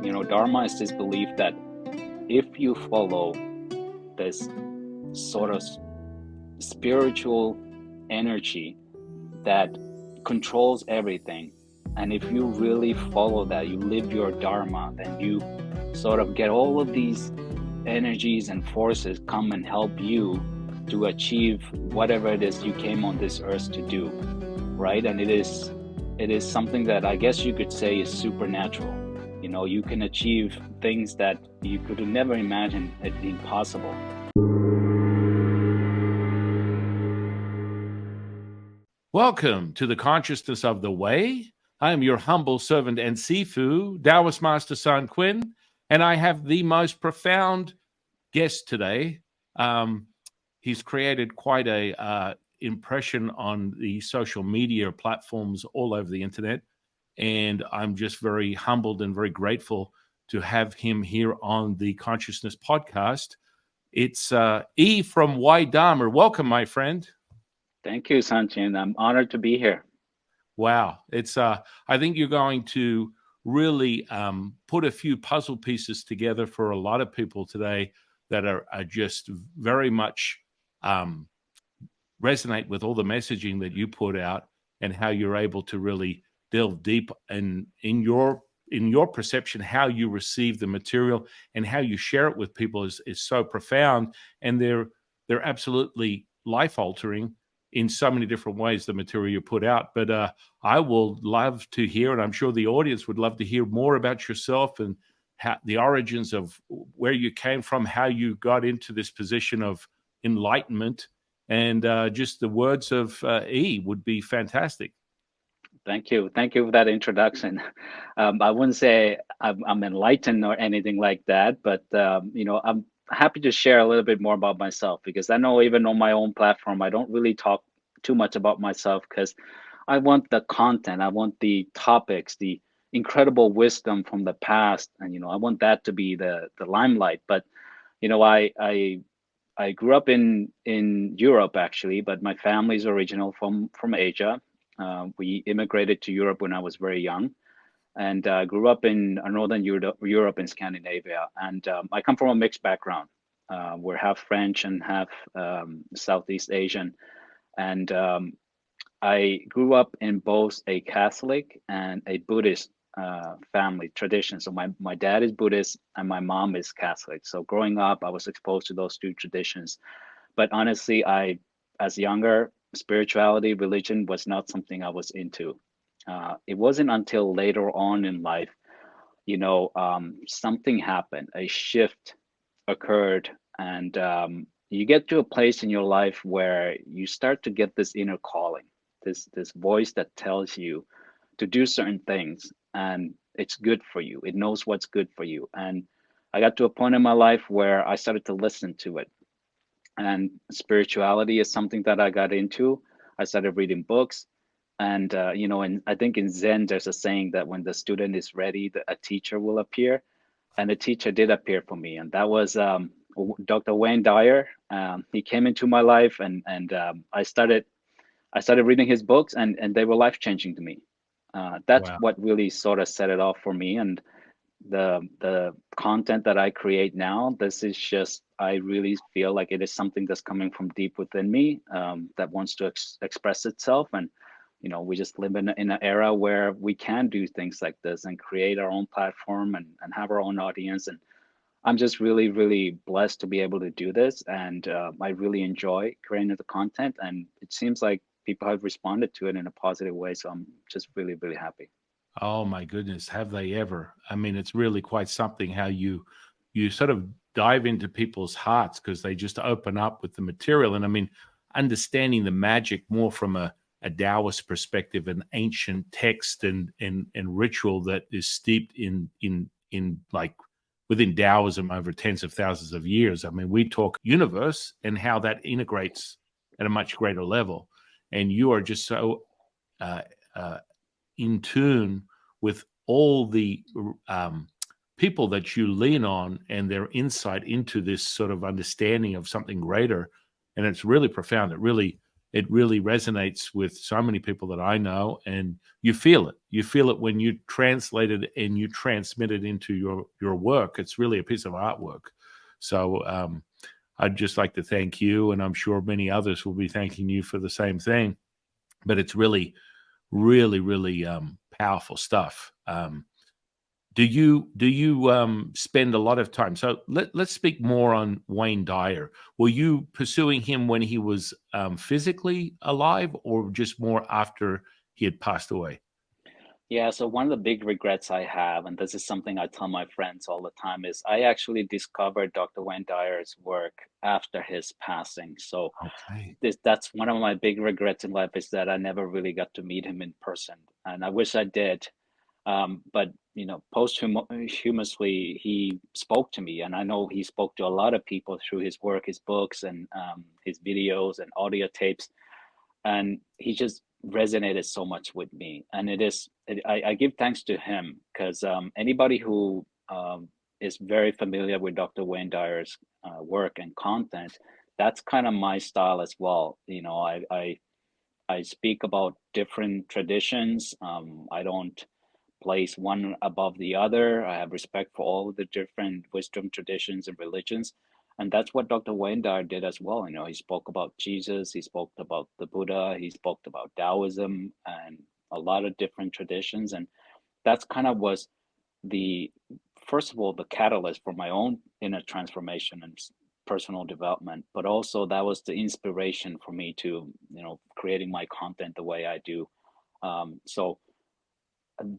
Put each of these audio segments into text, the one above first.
Dharma is this belief that if you follow this sort of spiritual energy that controls everything, and if you really follow that, you live your Dharma, then you sort of get all of these energies and forces come and help you to achieve whatever it is you came on this earth to do, right? And it is something that I guess you could say is supernatural. You can achieve things that you could never imagine it being possible. Welcome to the Consciousness of the Way. I am your humble servant and Sifu, Taoist Master San Quinn, and I have the most profound guest today. He's created quite a impression on the social media platforms all over the internet, and I'm just very humbled and very grateful to have him here on the Consciousness podcast. It's E from Ydharma. Welcome, my friend. Thank you, Sanchin. I'm honored to be here. Wow. It's I think you're going to really put a few puzzle pieces together for a lot of people today that are just very much resonate with all the messaging that you put out and how you're able to really delve deep in your perception, how you receive the material and how you share it with people is so profound, and they're absolutely life altering in so many different ways, the material you put out. But I will love to hear, and I'm sure the audience would love to hear more about yourself and how the origins of where you came from, how you got into this position of enlightenment, and just the words of E would be fantastic. Thank you. Thank you for that introduction. I wouldn't say I'm enlightened or anything like that, but I'm happy to share a little bit more about myself, because I know even on my own platform, I don't really talk too much about myself, because I want the content, I want the topics, the incredible wisdom from the past, and I want that to be the limelight. But I grew up in Europe actually, but my family's original from Asia. We immigrated to Europe when I was very young, and grew up in northern Europe and Scandinavia. And I come from a mixed background. We're half French and half Southeast Asian. And I grew up in both a Catholic and a Buddhist family tradition. So my dad is Buddhist and my mom is Catholic. So growing up, I was exposed to those two traditions. But honestly, as younger, spirituality, religion was not something I was into. It wasn't until later on in life, something happened, a shift occurred, and you get to a place in your life where you start to get this inner calling, this voice that tells you to do certain things, and it's good for you. It knows what's good for you. And I got to a point in my life where I started to listen to it. And spirituality is something that I got into. I started reading books, and and I think in Zen there's a saying that when the student is ready, a teacher will appear, and a teacher did appear for me, and that was Dr. Wayne Dyer. He came into my life, and I started reading his books, and they were life changing to me. That's Wow. what really sort of set it off for me. And the content that I create now, this is just, I really feel like it is something that's coming from deep within me, that wants to express itself. And we just live in an era where we can do things like this and create our own platform and have our own audience. And I'm just really, really blessed to be able to do this. And I really enjoy creating the content. And it seems like people have responded to it in a positive way. So I'm just really, really happy. Oh my goodness, have they ever? I mean, it's really quite something how you sort of dive into people's hearts because they just open up with the material. And I mean, understanding the magic more from a Taoist perspective, an ancient text and ritual that is steeped in like within Taoism over tens of thousands of years. I mean, we talk universe and how that integrates at a much greater level. And you are just so in tune with all the people that you lean on and their insight into this sort of understanding of something greater. And it's really profound. It really it really resonates with so many people that I know, and you feel it. You feel it when you translate it and you transmit it into your work. It's really a piece of artwork. So I'd just like to thank you, and I'm sure many others will be thanking you for the same thing. But it's really, really, really powerful stuff. Do you spend a lot of time? So let's speak more on Wayne Dyer. Were you pursuing him when he was physically alive, or just more after he had passed away? Yeah, so one of the big regrets I have, and this is something I tell my friends all the time, is I actually discovered Dr. Wayne Dyer's work after his passing. So Okay. that's one of my big regrets in life, is that I never really got to meet him in person, and I wish I did. But posthumously, he spoke to me, and I know he spoke to a lot of people through his work, his books, and his videos and audio tapes, and he just resonated so much with me. And I give thanks to him, because anybody who is very familiar with Dr. Wayne Dyer's work and content, that's kind of my style as well. I speak about different traditions. I don't place one above the other. I have respect for all the different wisdom traditions and religions. And that's what Dr. Wayne Dyer did as well. He spoke about Jesus, he spoke about the Buddha, he spoke about Taoism and a lot of different traditions. And that's kind of was the, first of all, the catalyst for my own inner transformation and personal development, but also that was the inspiration for me to, creating my content the way I do. So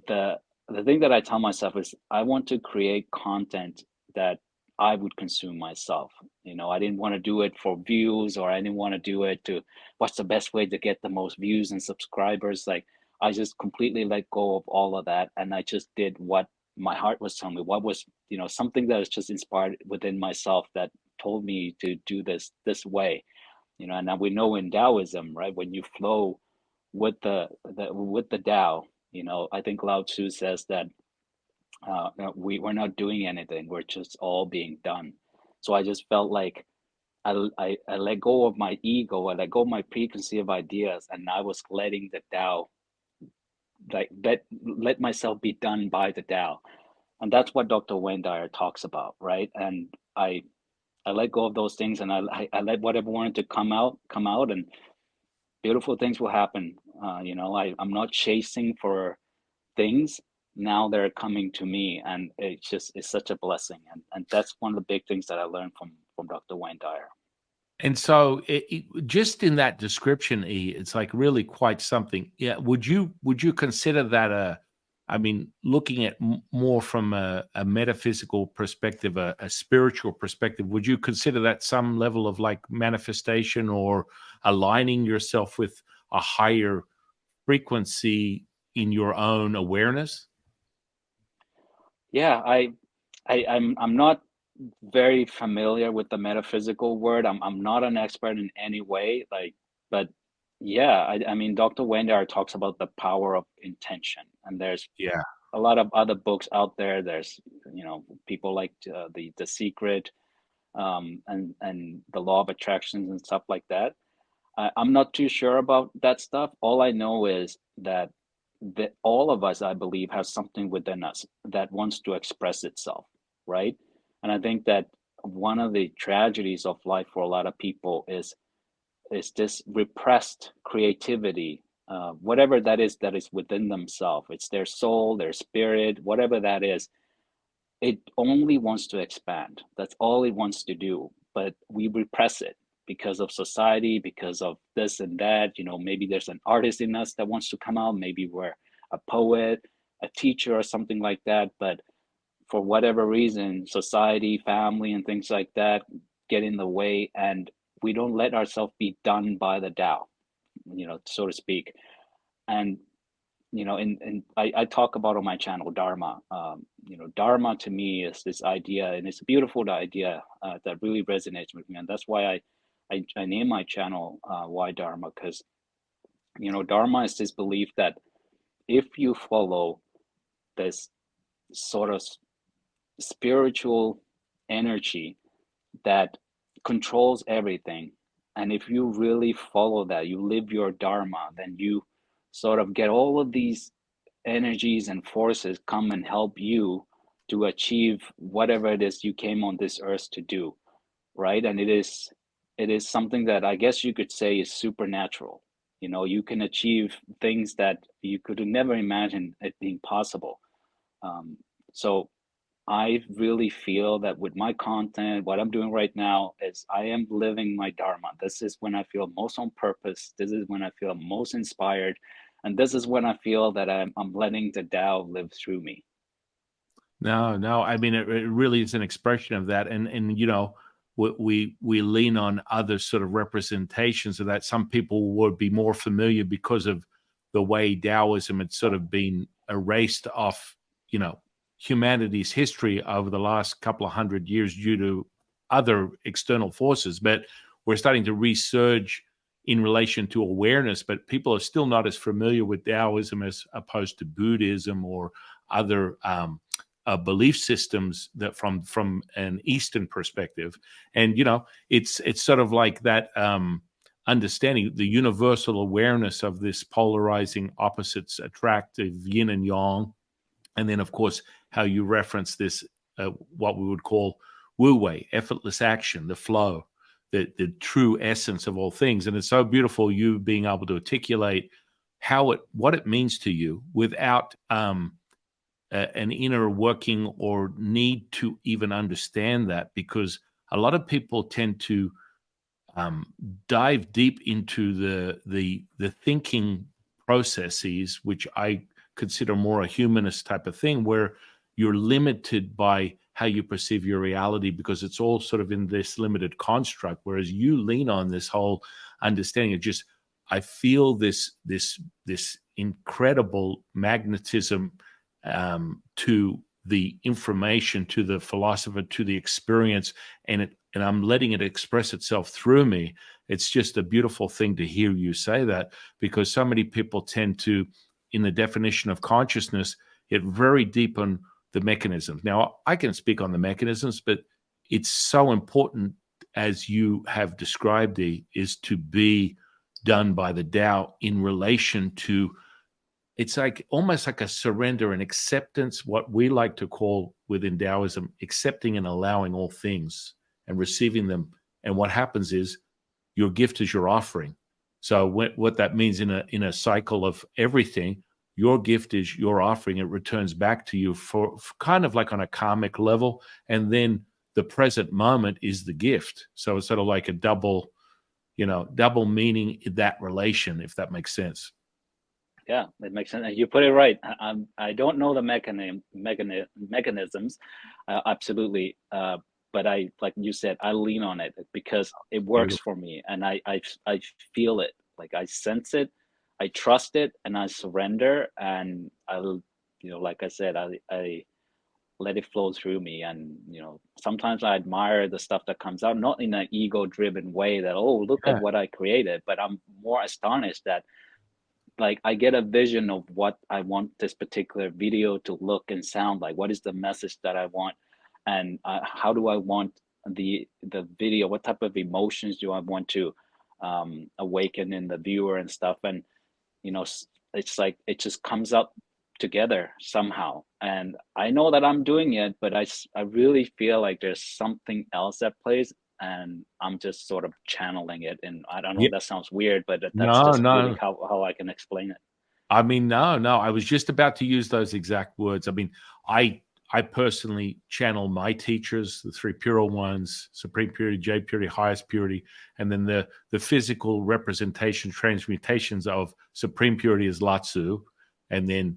the the thing that I tell myself is I want to create content that I would consume myself. I didn't want to do it for views, or I didn't want to do it to what's the best way to get the most views and subscribers. Like, I just completely let go of all of that, and I just did what my heart was telling me. What was, something that was just inspired within myself that told me to do this way. And now we know in Taoism, right? When you flow with the Tao, I think Lao Tzu says that we're not doing anything, we're just all being done. So I just felt like I let go of my ego, I let go of my preconceived ideas, and I was letting the Tao, like, let myself be done by the Tao. And that's what Dr. Wayne Dyer talks about, right? And I let go of those things, and I let whatever wanted to come out, and beautiful things will happen. I'm not chasing for things. Now they're coming to me, and it's such a blessing. And that's one of the big things that I learned from Dr. Wayne Dyer. And so, just in that description, it's like really quite something. Yeah, would you consider that a? I mean, looking at more from a metaphysical perspective, a spiritual perspective, would you consider that some level of like manifestation or aligning yourself with a higher frequency in your own awareness? Yeah, I'm not very familiar with the metaphysical word. I'm not an expert in any way, like, but yeah, I mean, Dr. Wayne Dyer talks about the power of intention, and there's Yeah. a lot of other books out there. There's, people like the Secret, and the Law of Attractions and stuff like that. I'm not too sure about that stuff. All I know is that all of us, I believe, have something within us that wants to express itself, right? And I think that one of the tragedies of life for a lot of people is this repressed creativity, whatever that is within themselves. It's their soul, their spirit, whatever that is. It only wants to expand. That's all it wants to do. But we repress it because of society, because of this and that. Maybe there's an artist in us that wants to come out. Maybe we're a poet, a teacher, or something like that. But for whatever reason, society, family, and things like that get in the way, and we don't let ourselves be done by the Tao, so to speak. And and I talk about on my channel Dharma. Dharma to me is this idea, and it's a beautiful idea that really resonates with me, and that's why I name my channel Why Dharma, because Dharma is this belief that if you follow this sort of spiritual energy that controls everything, And if you really follow that, you live your Dharma, then you sort of get all of these energies and forces come and help you to achieve whatever it is you came on this earth to do, right? And it is something that I guess you could say is supernatural. You know, you can achieve things that you could never imagine it being possible. So I really feel that with my content, what I'm doing right now is I am living my Dharma. This is when I feel most on purpose. This is when I feel most inspired. And this is when I feel that I'm letting the Tao live through me. No, no. I mean, it really is an expression of that, and you know, we lean on other sort of representations of that. Some people would be more familiar because of the way Taoism had sort of been erased off, you know, humanity's history over the last couple of hundred years due to other external forces. But we're starting to resurge in relation to awareness. But people are still not as familiar with Taoism as opposed to Buddhism or other belief systems that from an Eastern perspective. And you know, it's sort of like that understanding, the universal awareness of this polarizing opposites attractive yin and yang. And then of course how you reference this what we would call wu wei, effortless action, the flow, the true essence of all things. And it's so beautiful you being able to articulate what it means to you without an inner working or need to even understand that, because a lot of people tend to dive deep into the thinking processes, which I consider more a humanist type of thing, where you're limited by how you perceive your reality because it's all sort of in this limited construct. Whereas you lean on this whole understanding of just, I feel this incredible magnetism to the information, to the philosopher, to the experience, and I'm letting it express itself through me. It's just a beautiful thing to hear you say that, because so many people tend to, in the definition of consciousness, get very deep on the mechanisms. Now, I can speak on the mechanisms, but it's so important, as you have described it, is to be done by the Tao in relation to, it's like almost like a surrender and acceptance, what we like to call within Taoism, accepting and allowing all things and receiving them. And what happens is your gift is your offering. So what that means in a cycle of everything, your gift is your offering. It returns back to you for kind of like on a karmic level. And then the present moment is the gift. So it's sort of like a double meaning in that relation, if that makes sense. Yeah, it makes sense. You put it right. I don't know the mechanisms, absolutely. But I, like you said, I lean on it because it works Beautiful. for me, and I feel it. Like I sense it, I trust it, and I surrender, and I'll, like I said, I let it flow through me. And sometimes I admire the stuff that comes out, not in an ego-driven way that, oh, look at Yeah. what I created, but I'm more astonished that, like, I get a vision of what I want this particular video to look and sound like. What is the message that I want, and how do I want the video? What type of emotions do I want to awaken in the viewer and stuff? And it's like it just comes up together somehow. And I know that I'm doing it, but I really feel like there's something else at plays, and I'm just sort of channeling it. And I don't know, Yeah. that sounds weird, but that's No, just really no. how I can explain it. I mean, no, no. I was just about to use those exact words. I mean, I I personally channel my teachers, the three pure ones, supreme purity, Jade purity, highest purity, and then the physical representation, transmutations of supreme purity is Latsu, and then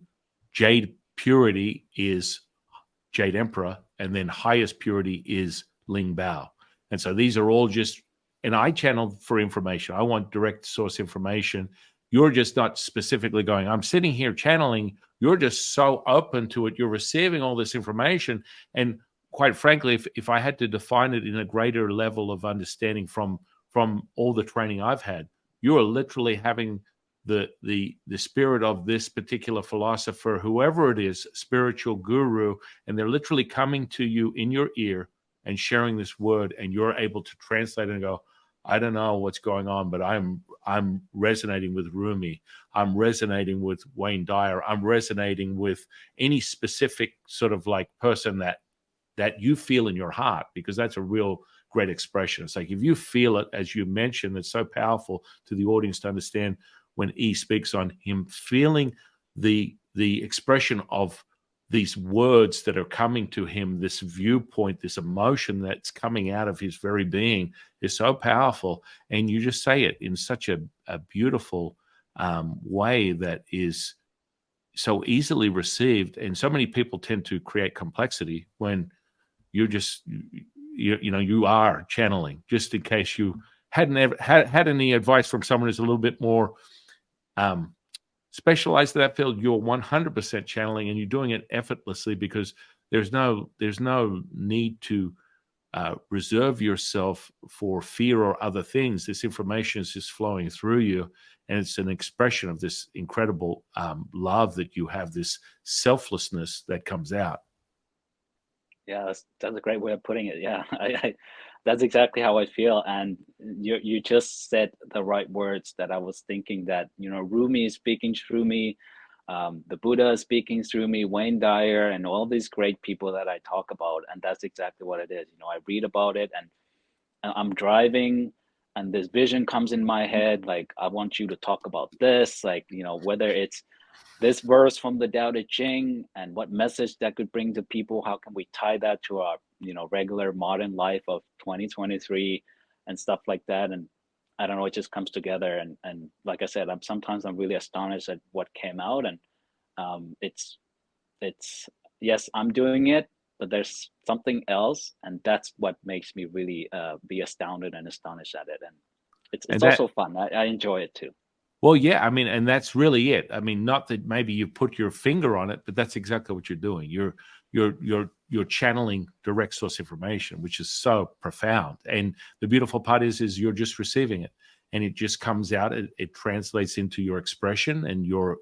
Jade purity is Jade Emperor, and then highest purity is Ling Bao. And so these are all just, and I channel for information. I want direct source information. You're just not specifically going, I'm sitting here channeling. You're just so open to it. You're receiving all this information. And quite frankly, if I had to define it in a greater level of understanding from all the training I've had, you are literally having the spirit of this particular philosopher, whoever it is, spiritual guru, and they're literally coming to you in your ear and sharing this word, and you're able to translate and go, I don't know what's going on, but I'm resonating with Rumi. I'm resonating with Wayne Dyer. I'm resonating with any specific sort of like person that you feel in your heart, because that's a real great expression. It's like if you feel it, as you mentioned, it's so powerful to the audience to understand when E speaks on him feeling the expression of these words that are coming to him, this viewpoint, this emotion that's coming out of his very being is so powerful. And you just say it in such a beautiful way that is so easily received. And so many people tend to create complexity when you're just, you are channeling. Just in case you hadn't ever had any advice from someone who's a little bit more specialized in that field, you're 100% channeling, and you're doing it effortlessly, because there's no need to reserve yourself for fear or other things. This information is just flowing through you, and it's an expression of this incredible love that you have, this selflessness that comes out. Yeah, that's a great way of putting it. Yeah, that's exactly how I feel. And you just said the right words that I was thinking, that, Rumi is speaking through me, the Buddha is speaking through me, Wayne Dyer, and all these great people that I talk about. And that's exactly what it is. I read about it, and I'm driving, and this vision comes in my head, like, I want you to talk about this, like, whether it's this verse from the Tao Te Ching and what message that could bring to people. How can we tie that to our, regular modern life of 2023 and stuff like that? And I don't know, it just comes together. And like I said, I'm really astonished at what came out. And it's yes, I'm doing it, but there's something else, and that's what makes me really be astounded and astonished at it. And it's also fun. I enjoy it too. Well, yeah, I mean, and that's really it. I mean, not that maybe you put your finger on it, but that's exactly what you're doing. You're channeling direct source information, which is so profound. And the beautiful part is you're just receiving it, and it just comes out. It translates into your expression and your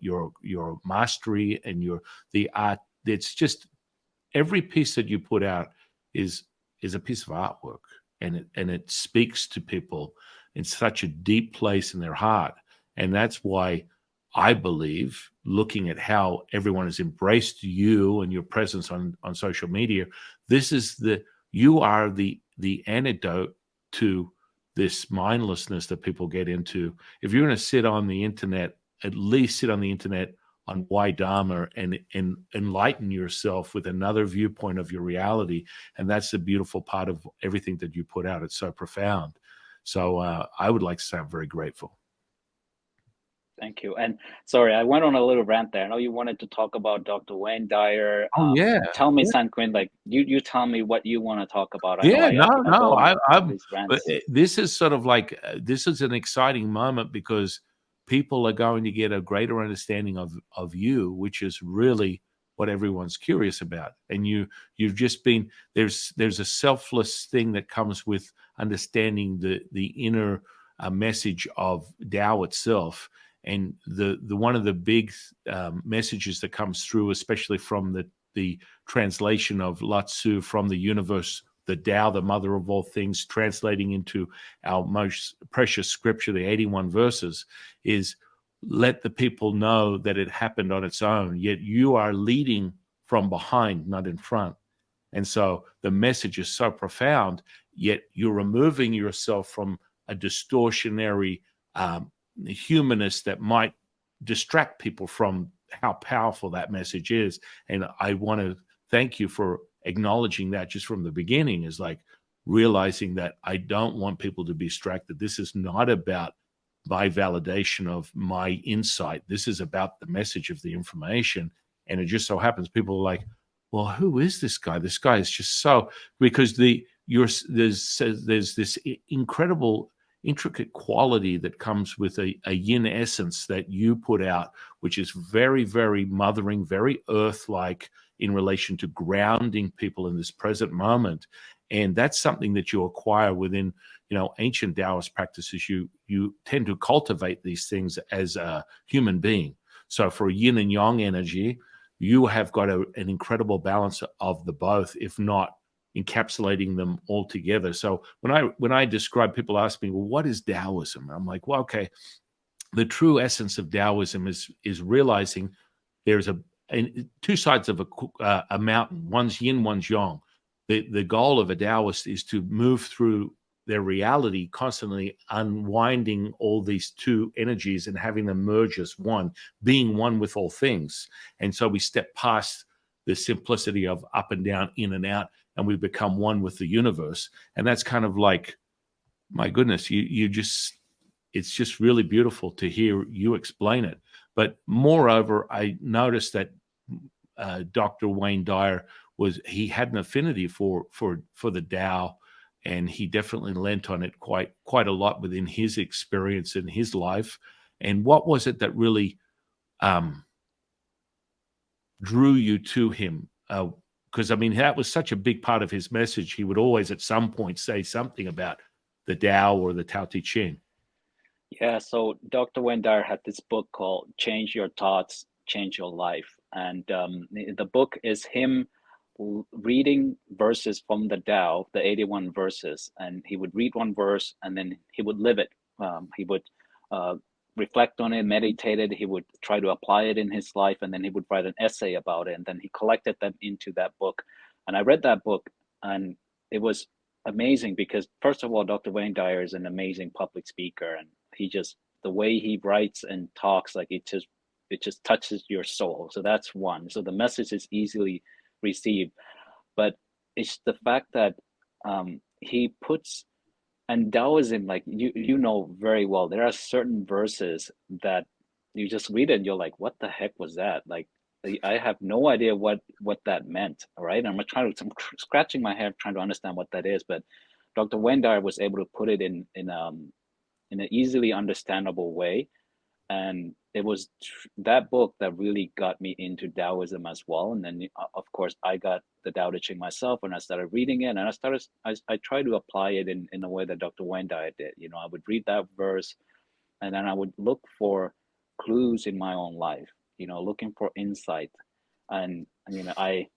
mastery and the art. It's just every piece that you put out is a piece of artwork, and it speaks to people in such a deep place in their heart. And that's why I believe, looking at how everyone has embraced you and your presence on social media, you are the antidote to this mindlessness that people get into. If you're going to sit on the internet, at least sit on the internet on Ydharma and enlighten yourself with another viewpoint of your reality. And that's the beautiful part of everything that you put out. It's so profound. So I would like to say I'm very grateful. Thank you. And sorry, I went on a little rant there. I know you wanted to talk about Dr. Wayne Dyer. Oh yeah. Tell me, San Quinn, like you tell me what you want to talk about. I Yeah, know I go on these but rants. this is sort of like this is an exciting moment, because people are going to get a greater understanding of you, which is really what everyone's curious about. And you've just been there's a selfless thing that comes with understanding the inner message of Tao itself. And the one of the big messages that comes through, especially from the translation of Lao Tzu from the universe, the Tao, the mother of all things, translating into our most precious scripture, the 81 verses, is let the people know that it happened on its own, yet you are leading from behind, not in front. And so the message is so profound, yet you're removing yourself from a distortionary humanist that might distract people from how powerful that message is. And I want to thank you for acknowledging that just from the beginning, is like realizing that I don't want people to be distracted. This is not about my validation of my insight. This is about the message of the information. And it just so happens people are like, well, who is this guy? This guy is just so, because there's this incredible intricate quality that comes with a yin essence that you put out, which is very, very mothering, very earth-like in relation to grounding people in this present moment. And that's something that you acquire within, ancient Taoist practices. You tend to cultivate these things as a human being. So for yin and yang energy, you have got an incredible balance of the both, if not encapsulating them all together. So when I describe, people ask me, well, what is Taoism? I'm like, well, okay, the true essence of Taoism is realizing there's two sides of a mountain. One's yin, one's yang. The goal of a Taoist is to move through their reality, constantly unwinding all these two energies and having them merge as one, being one with all things. And so we step past the simplicity of up and down, in and out, and we become one with the universe. And that's kind of like, my goodness, you just, it's just really beautiful to hear you explain it. But moreover, I noticed that Dr. Wayne Dyer he had an affinity for the Tao, and he definitely lent on it quite a lot within his experience in his life. And what was it that really drew you to him? Because I mean, that was such a big part of his message. He would always at some point say something about the Tao or the Tao Te Ching. Yeah, so Dr. Wayne Dyer had this book called Change Your Thoughts, Change Your Life. And the book is him reading verses from the Tao, the 81 verses. And he would read one verse and then he would live it. He would reflect on it, meditate it. He would try to apply it in his life. And then he would write an essay about it. And then he collected them into that book. And I read that book and it was amazing because, first of all, Dr. Wayne Dyer is an amazing public speaker. And he just, the way he writes and talks, like it just touches your soul. So that's one. So the message is easily received, but it's the fact that he puts, and Taoism, like you know very well, there are certain verses that you just read it and you're like, what the heck was that? Like I have no idea what that meant. All right, I'm scratching my head trying to understand what that is, but Dr. Wayne Dyer was able to put it in an easily understandable way. And it was that book that really got me into Taoism as well. And then, of course, I got the Tao Te Ching myself and I started reading it. And I tried to apply it in a way that Dr. Wayne Dyer did. You know, I would read that verse and then I would look for clues in my own life, you know, looking for insight. And you know, I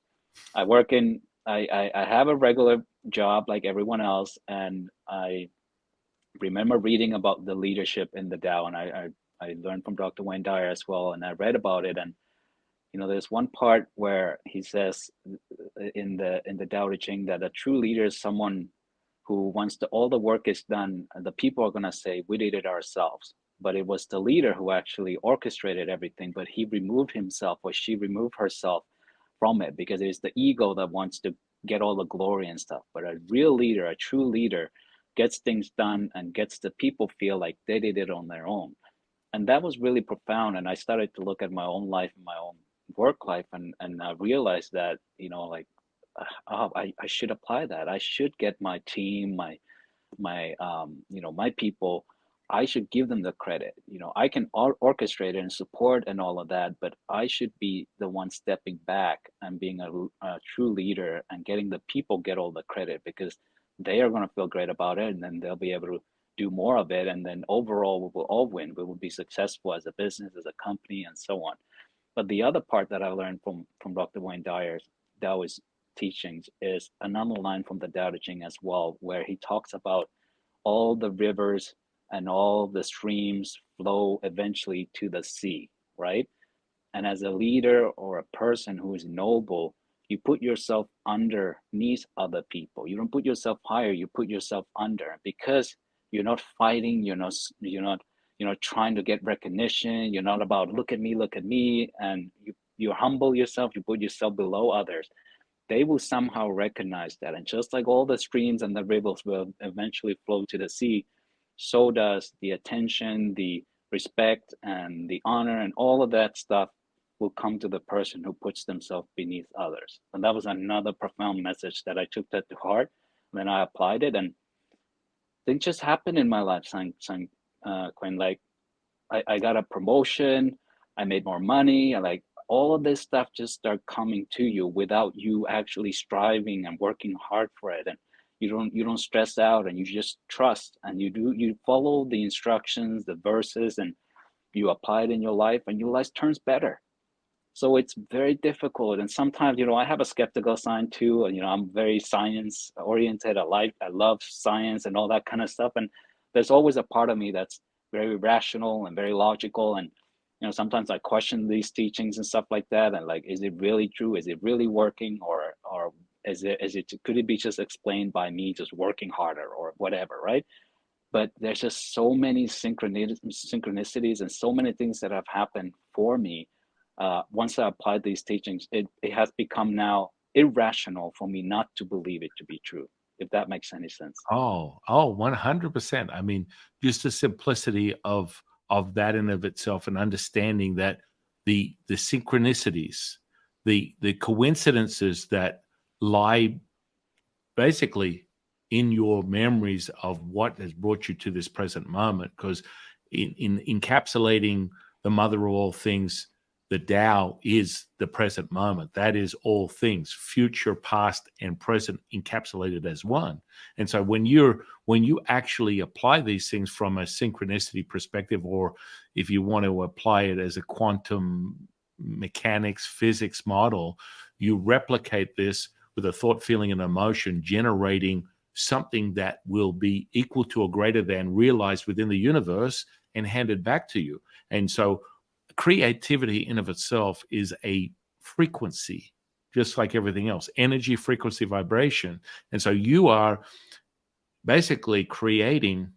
work in, I have a regular job like everyone else. And I remember reading about the leadership in the Tao, and I learned from Dr. Wayne Dyer as well, and I read about it. And you know, there's one part where he says in the Tao Te Ching that a true leader is someone who, once all the work is done, the people are gonna say we did it ourselves. But it was the leader who actually orchestrated everything, but he removed himself, or she removed herself from it, because it's the ego that wants to get all the glory and stuff. But a real leader, a true leader, gets things done and gets the people feel like they did it on their own. And that was really profound. And I started to look at my own life and my own work life, and I realized that, you know, like, oh, I should apply that. I should get my team, my you know, my people, I should give them the credit. You know, I can orchestrate and support and all of that, but I should be the one stepping back and being a true leader and getting the people get all the credit, because they are going to feel great about it, and then they'll be able to do more of it, and then overall we will all win. We will be successful as a business, as a company, and so on. But the other part that I learned from Dr. Wayne Dyer's Taoist teachings is another line from the Tao Te Ching as well, where he talks about all the rivers and all the streams flow eventually to the sea, right? And as a leader or a person who is noble, you put yourself underneath other people. You don't put yourself higher, you put yourself under, because you're not fighting, you're not trying to get recognition, you're not about look at me, and you humble yourself, you put yourself below others. They will somehow recognize that. And just like all the streams and the rivers will eventually flow to the sea, so does the attention, the respect, and the honor, and all of that stuff will come to the person who puts themselves beneath others. And that was another profound message that I took that to heart. Then I applied it, and things just happened in my life, Quinn. Like I got a promotion, I made more money, I like all of this stuff just start coming to you without you actually striving and working hard for it. And you don't stress out, and you just trust, and you follow the instructions, the verses, and you apply it in your life, and your life turns better. So it's very difficult. And sometimes, I have a skeptical side too. And, I'm very science oriented. I love science and all that kind of stuff. And there's always a part of me that's very rational and very logical. And, sometimes I question these teachings and stuff like that. And like, is it really true? Is it really working? Or could it be just explained by me just working harder or whatever, right? But there's just so many synchronicities and so many things that have happened for me. Once I applied these teachings, it has become now irrational for me not to believe it to be true, if that makes any sense. Oh, 100%. I mean, just the simplicity of that in of itself, and understanding that the synchronicities, the coincidences that lie basically in your memories of what has brought you to this present moment. Because in encapsulating the mother of all things, the Tao is the present moment. That is all things, future, past, and present, encapsulated as one. And so when you actually apply these things from a synchronicity perspective, or if you want to apply it as a quantum mechanics physics model, you replicate this with a thought, feeling, and emotion, generating something that will be equal to or greater than realized within the universe and handed back to you. And so creativity in of itself is a frequency, just like everything else, energy, frequency, vibration. And so you are basically creating.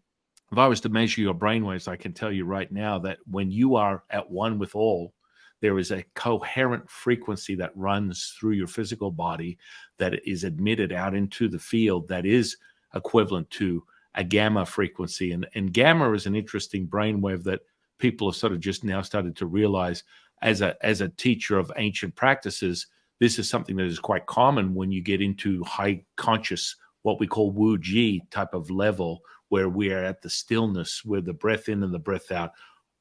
If I was to measure your brainwaves, I can tell you right now that when you are at one with all, there is a coherent frequency that runs through your physical body that is emitted out into the field that is equivalent to a gamma frequency. And gamma is an interesting brainwave that people have sort of just now started to realize. As a teacher of ancient practices, this is something that is quite common when you get into high conscious, what we call Wu Ji type of level, where we are at the stillness, where the breath in and the breath out,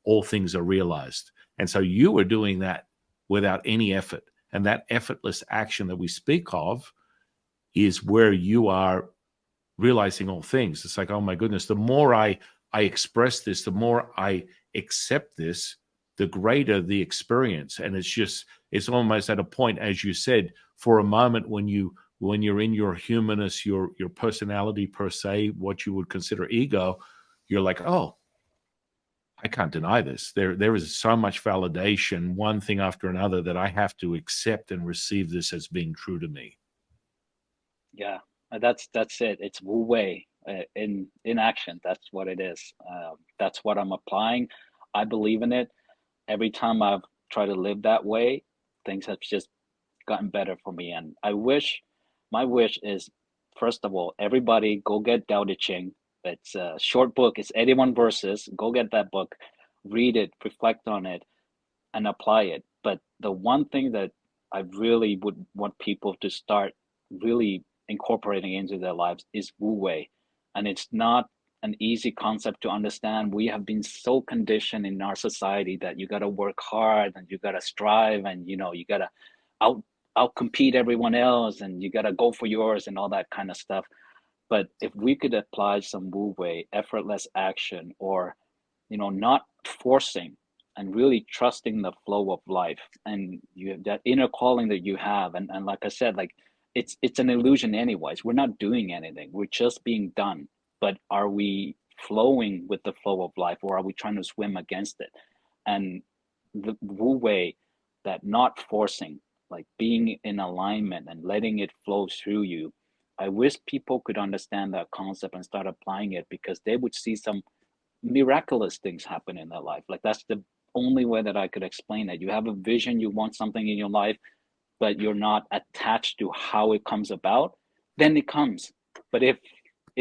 all things are realized. And so you are doing that without any effort. And that effortless action that we speak of is where you are realizing all things. It's like, oh my goodness, the more I express this, the more I accept this, the greater the experience. And it's almost at a point, as you said, for a moment when you're in your humanness, your personality per se, what you would consider ego, you're like, oh, I can't deny this. There is so much validation, one thing after another, that I have to accept and receive this as being true to me. Yeah, that's it. It's Wu Wei in action. That's what it is. That's what I'm applying. I believe in it. Every time I've tried to live that way, things have just gotten better for me. And my wish is, first of all, everybody go get Tao Te Ching. It's a short book. It's 81 verses. Go get that book, read it, reflect on it, and apply it. But the one thing that I really would want people to start really incorporating into their lives is Wu Wei. And it's not an easy concept to understand. We have been so conditioned in our society that you got to work hard and you got to strive and you got to out outcompete everyone else and you got to go for yours and all that kind of stuff. But if we could apply some Wu Wei, effortless action, or not forcing and really trusting the flow of life, and you have that inner calling that you have, and like I said, like it's an illusion anyways. We're not doing anything. We're just being done. But are we flowing with the flow of life, or are we trying to swim against it? And the Wu Wei, that not forcing, like being in alignment and letting it flow through you. I wish people could understand that concept and start applying it, because they would see some miraculous things happen in their life. Like that's the only way that I could explain it. You have a vision, you want something in your life, but you're not attached to how it comes about, then it comes. But if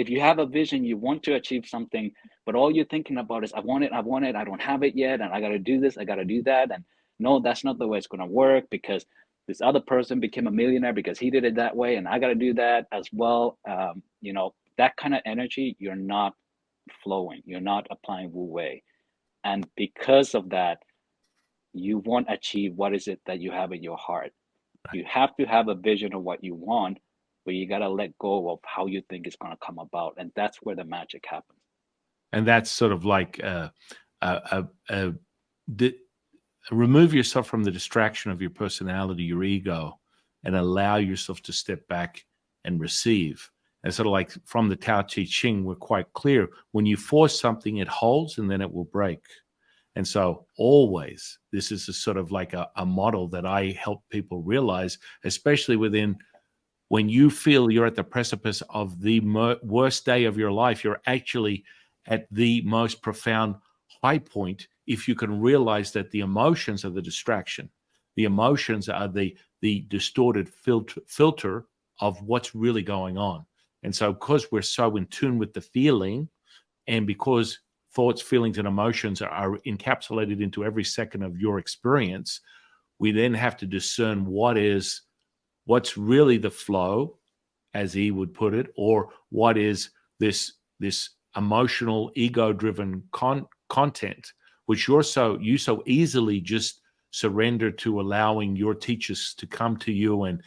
you have a vision, you want to achieve something, but all you're thinking about is I want it, I don't have it yet, and I got to do this, I got to do that, and no, that's not the way it's going to work, because this other person became a millionaire because he did it that way, and I got to do that as well. That kind of energy, you're not flowing, you're not applying Wu Wei. And because of that, you won't achieve what is it that you have in your heart. You have to have a vision of what you want, but you got to let go of how you think it's going to come about. And that's where the magic happens. And that's sort of like a remove yourself from the distraction of your personality, your ego, and allow yourself to step back and receive. And sort of like from the Tao Te Ching, we're quite clear, when you force something, it holds and then it will break. And so always, this is a sort of like a model that I help people realize, especially within when you feel you're at the precipice of the worst day of your life, you're actually at the most profound high point if you can realize that the emotions are the distraction. The emotions are the distorted filter of what's really going on. And so because we're so in tune with the feeling, and because thoughts, feelings, and emotions are encapsulated into every second of your experience, we then have to discern what's really the flow, as he would put it, or what is this emotional, ego-driven content, which you so easily just surrender to allowing your teachers to come to you and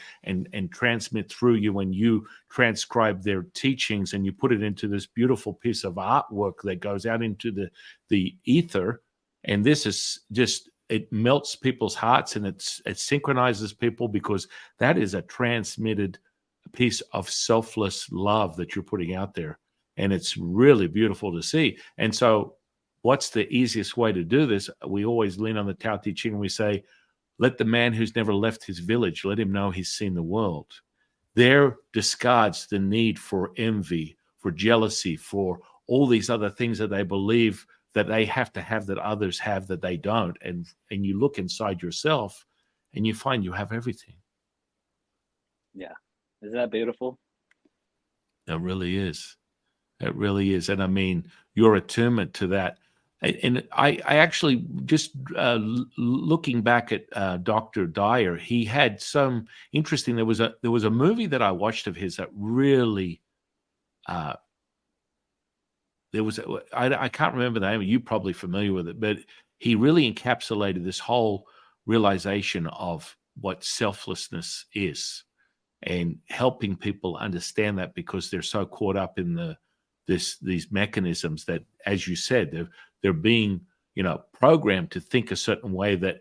transmit through you, and you transcribe their teachings and you put it into this beautiful piece of artwork that goes out into the ether. And this is just, it melts people's hearts, and it synchronizes people, because that is a transmitted piece of selfless love that you're putting out there. And it's really beautiful to see. And so what's the easiest way to do this? We always lean on the Tao Te Ching, and we say, let the man who's never left his village, let him know he's seen the world. There discards the need for envy, for jealousy, for all these other things that they believe that they have to have that others have that they don't. And you look inside yourself and you find you have everything. Yeah. Isn't that beautiful? It really is. It really is. And I mean, your attunement to that. And I actually just looking back at Dr. Dyer, he had some interesting. There was a movie that I watched of his that really I can't remember the name. You're probably familiar with it, but he really encapsulated this whole realization of what selflessness is, and helping people understand that, because they're so caught up in these mechanisms that, as you said, they're being programmed to think a certain way, that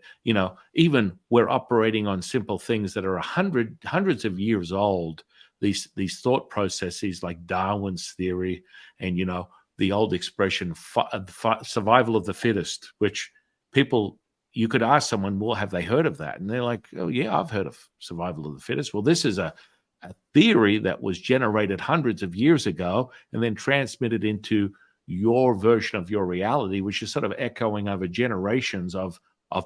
even we're operating on simple things that are hundreds of years old. These thought processes like Darwin's theory, and the old expression survival of the fittest, which people, you could ask someone, well, have they heard of that? And they're like, oh yeah, I've heard of survival of the fittest. Well, this is a theory that was generated hundreds of years ago and then transmitted into your version of your reality, which is sort of echoing over generations of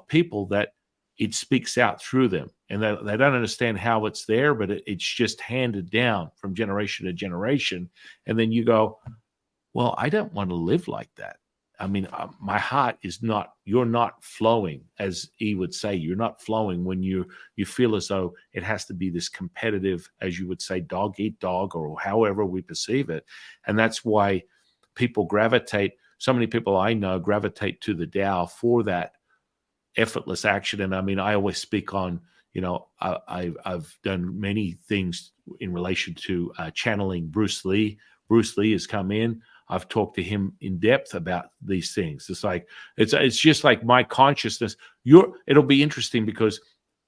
people, that it speaks out through them, and they don't understand how it's there, but it's just handed down from generation to generation. And then you go, well, I don't want to live like that. I mean, my heart is not, you're not flowing, as he would say, you're not flowing when you feel as though it has to be this competitive, as you would say, dog eat dog, or however we perceive it. And that's why so many people I know gravitate to the Tao for that effortless action. And I mean, I always speak on, I've done many things in relation to channeling Bruce Lee. Bruce Lee has come in. I've talked to him in depth about these things. It's like, it's just like my consciousness. It'll be interesting, because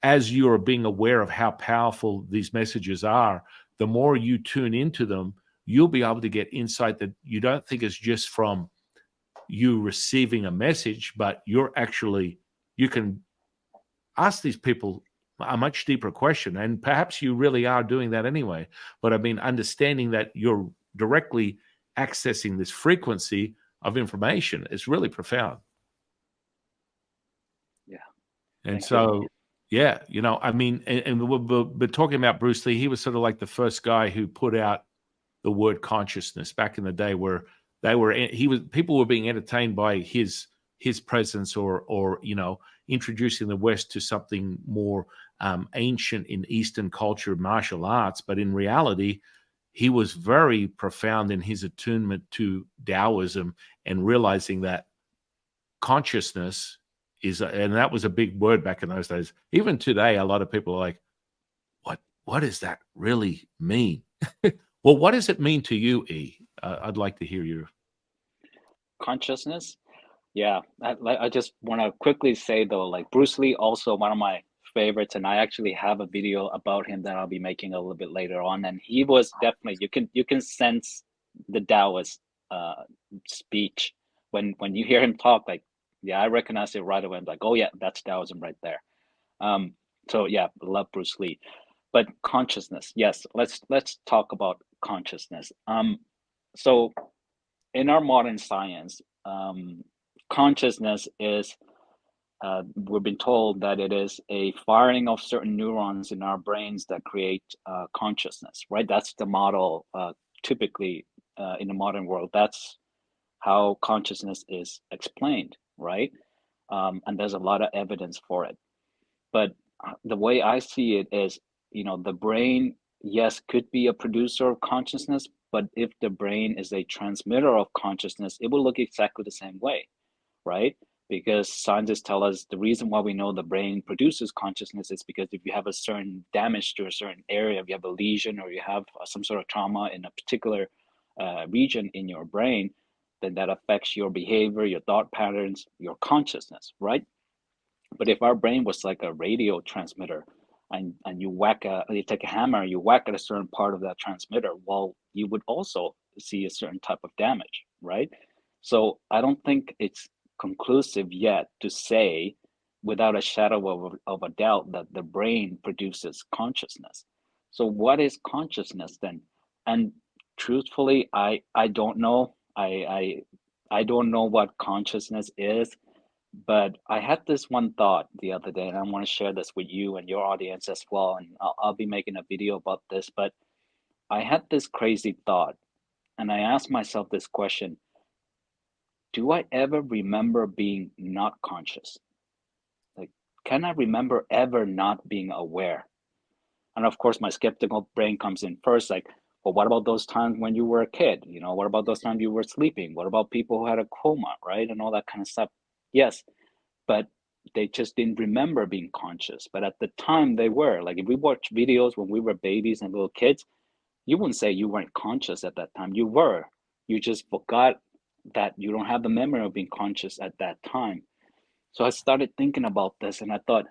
as you are being aware of how powerful these messages are, the more you tune into them, you'll be able to get insight that you don't think is just from you receiving a message, but you can ask these people a much deeper question. And perhaps you really are doing that anyway. But I mean, understanding that you're directly accessing this frequency of information is really profound. Yeah. And so, yeah, I mean, and we're talking about Bruce Lee. He was sort of like the first guy who put out the word consciousness back in the day, where people were being entertained by his presence, or introducing the West to something more ancient in Eastern culture, martial arts. But in reality, he was very profound in his attunement to Taoism, and realizing that consciousness and that was a big word back in those days. Even today, a lot of people are like, what does that really mean? Well, what does it mean to you, E? I'd like to hear your Consciousness. Yeah, I just want to quickly say though, like Bruce Lee, also one of my favorites, and I actually have a video about him that I'll be making a little bit later on. And he was definitely, you can sense the Taoist uh speech when you hear him talk. Like, yeah, I recognize it right away. I'm like, oh yeah, that's Taoism right there. Um, so yeah, love Bruce Lee. But consciousness, yes, let's talk about consciousness. So in our modern science, consciousness is, we've been told that it is a firing of certain neurons in our brains that create consciousness, right? That's the model, typically, in the modern world. That's how consciousness is explained, right? And there's a lot of evidence for it. But the way I see it is, the brain, yes, could be a producer of consciousness, but if the brain is a transmitter of consciousness, it will look exactly the same way, right? Because scientists tell us the reason why we know the brain produces consciousness is because if you have a certain damage to a certain area, if you have a lesion or you have some sort of trauma in a particular region in your brain, then that affects your behavior, your thought patterns, your consciousness, right? But if our brain was like a radio transmitter, and you take a hammer, you whack at a certain part of that transmitter, well, you would also see a certain type of damage, right? So I don't think it's conclusive yet to say without a shadow of a doubt that the brain produces consciousness. So what is consciousness then? And truthfully, I don't know. I don't know what consciousness is, but I had this one thought the other day, and I want to share this with you and your audience as well. And I'll be making a video about this. But I had this crazy thought, and I asked myself this question: do I ever remember being not conscious? Like, can I remember ever not being aware? And of course, my skeptical brain comes in first, like, well, what about those times when you were a kid? What about those times you were sleeping? What about people who had a coma, right? And all that kind of stuff. Yes, but they just didn't remember being conscious. But at the time, they were. Like, if we watch videos when we were babies and little kids, you wouldn't say you weren't conscious at that time. You were. You just forgot that you don't have the memory of being conscious at that time. So I started thinking about this, and I thought,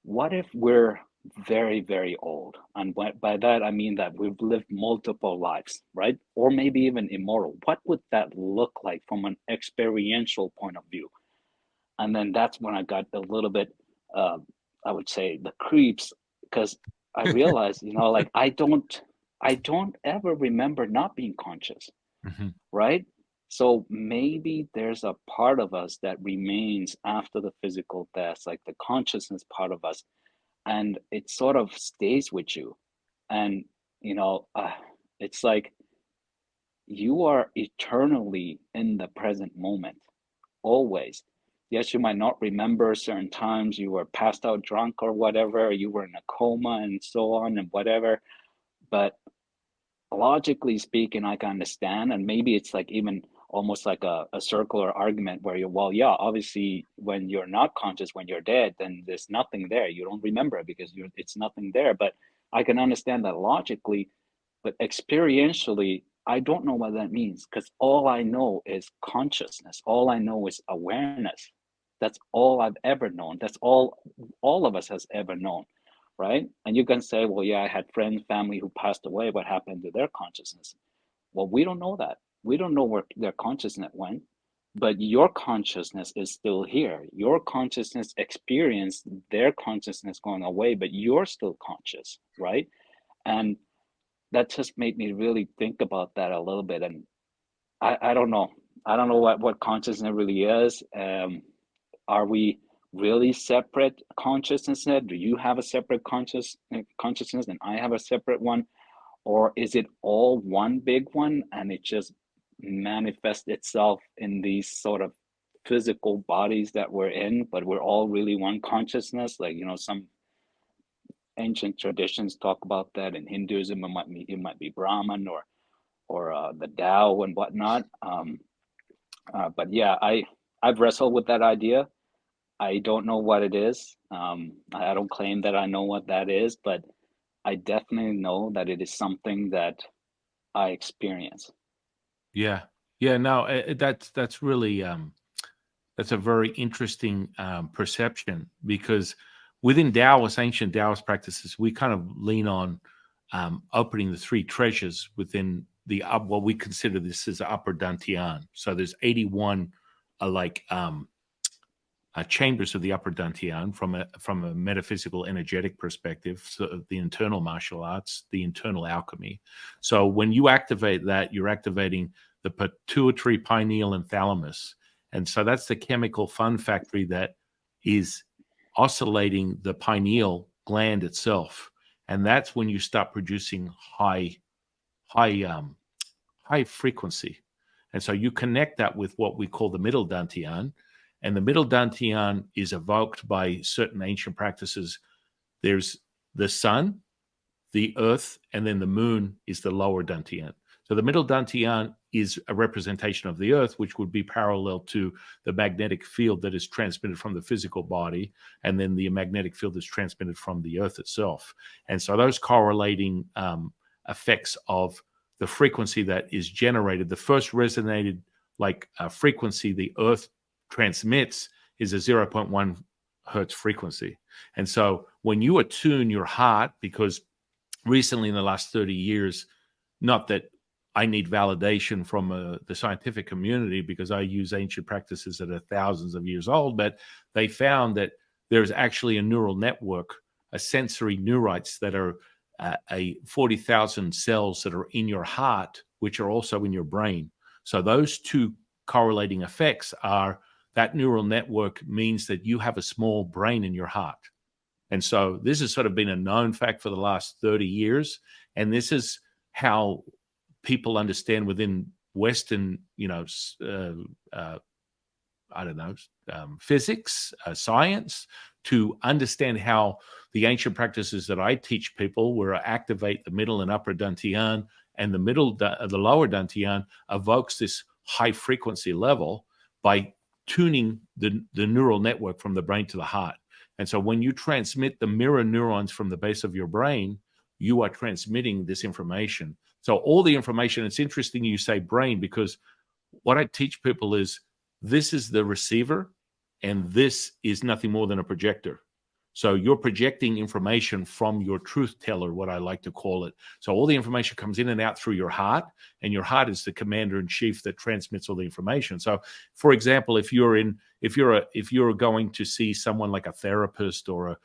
what if we're very, very old? And by that, I mean that we've lived multiple lives, right? Or maybe even immortal. What would that look like from an experiential point of view? And then that's when I got a little bit, uh, I would say, the creeps, because I realized, like, I don't ever remember not being conscious, Mhm. right? So maybe there's a part of us that remains after the physical death, like the consciousness part of us, and it sort of stays with you. And you know, uh, it's like you are eternally in the present moment, always. Yes, you might not remember certain times you were passed out drunk or whatever, you were in a coma and so on and whatever. But logically speaking, I can understand. And maybe it's like even almost like a circular argument where you're, well, yeah, obviously when you're not conscious, when you're dead, then there's nothing there. You don't remember it because it's nothing there. But I can understand that logically, but experientially, I don't know what that means because all I know is consciousness. All I know is awareness. That's all I've ever known. That's all of us has ever known, right? And you can say, well, yeah, I had friends, family who passed away. What happened to their consciousness? Well, we don't know that. We don't know where their consciousness went, but your consciousness is still here. Your consciousness experienced their consciousness going away, but you're still conscious, right? And that just made me really think about that a little bit. And I don't know. I don't know what consciousness really is. Are we really separate consciousness? Do you have a separate consciousness and I have a separate one? Or is it all one big one and it just manifests itself in these sort of physical bodies that we're in, but we're all really one consciousness? Like, some ancient traditions talk about that. In Hinduism, it might be Brahman or the Tao and whatnot. But yeah, I've wrestled with that idea. I don't know what it is. I don't claim that I know what that is, but I definitely know that it is something that I experience. Yeah. Yeah, no, that's really, That's a very interesting perception, because within Taoist, ancient Taoist practices, we kind of lean on opening the three treasures within the what we consider this as upper dantian. So there's 81 chambers of the upper dantian from a metaphysical, energetic perspective. So the internal martial arts, the internal alchemy. So when you activate that, you're activating the pituitary, pineal, and thalamus. And so that's the chemical fun factory that is oscillating the pineal gland itself. And that's when you start producing high frequency. And so you connect that with what we call the middle dantian. And the middle dantian is evoked by certain ancient practices. There's the sun, the earth, and then the moon is the lower dantian. So the middle dantian is a representation of the earth, which would be parallel to the magnetic field that is transmitted from the physical body, and then the magnetic field is transmitted from the earth itself. And so those correlating effects of the frequency that is generated, the first resonated frequency the earth transmits is a 0.1 hertz frequency. And so when you attune your heart, because recently in the last 30 years, not that I need validation from the scientific community, because I use ancient practices that are thousands of years old, but they found that there's actually a neural network, a sensory neurites that are 40,000 cells that are in your heart, which are also in your brain. So those two correlating effects are that neural network means that you have a small brain in your heart. And so this has sort of been a known fact for the last 30 years. And this is how people understand within Western, physics, science, to understand how the ancient practices that I teach people, where I activate the middle and upper dantian, and the lower dantian evokes this high frequency level by tuning the neural network from the brain to the heart. And so when you transmit the mirror neurons from the base of your brain, you are transmitting this information. So all the information, it's interesting you say brain, because what I teach people is this is the receiver and this is nothing more than a projector. So you're projecting information from your truth teller, what I like to call it. So all the information comes in and out through your heart, and your heart is the commander in chief that transmits all the information. So, for example, if you're going to see someone like a therapist or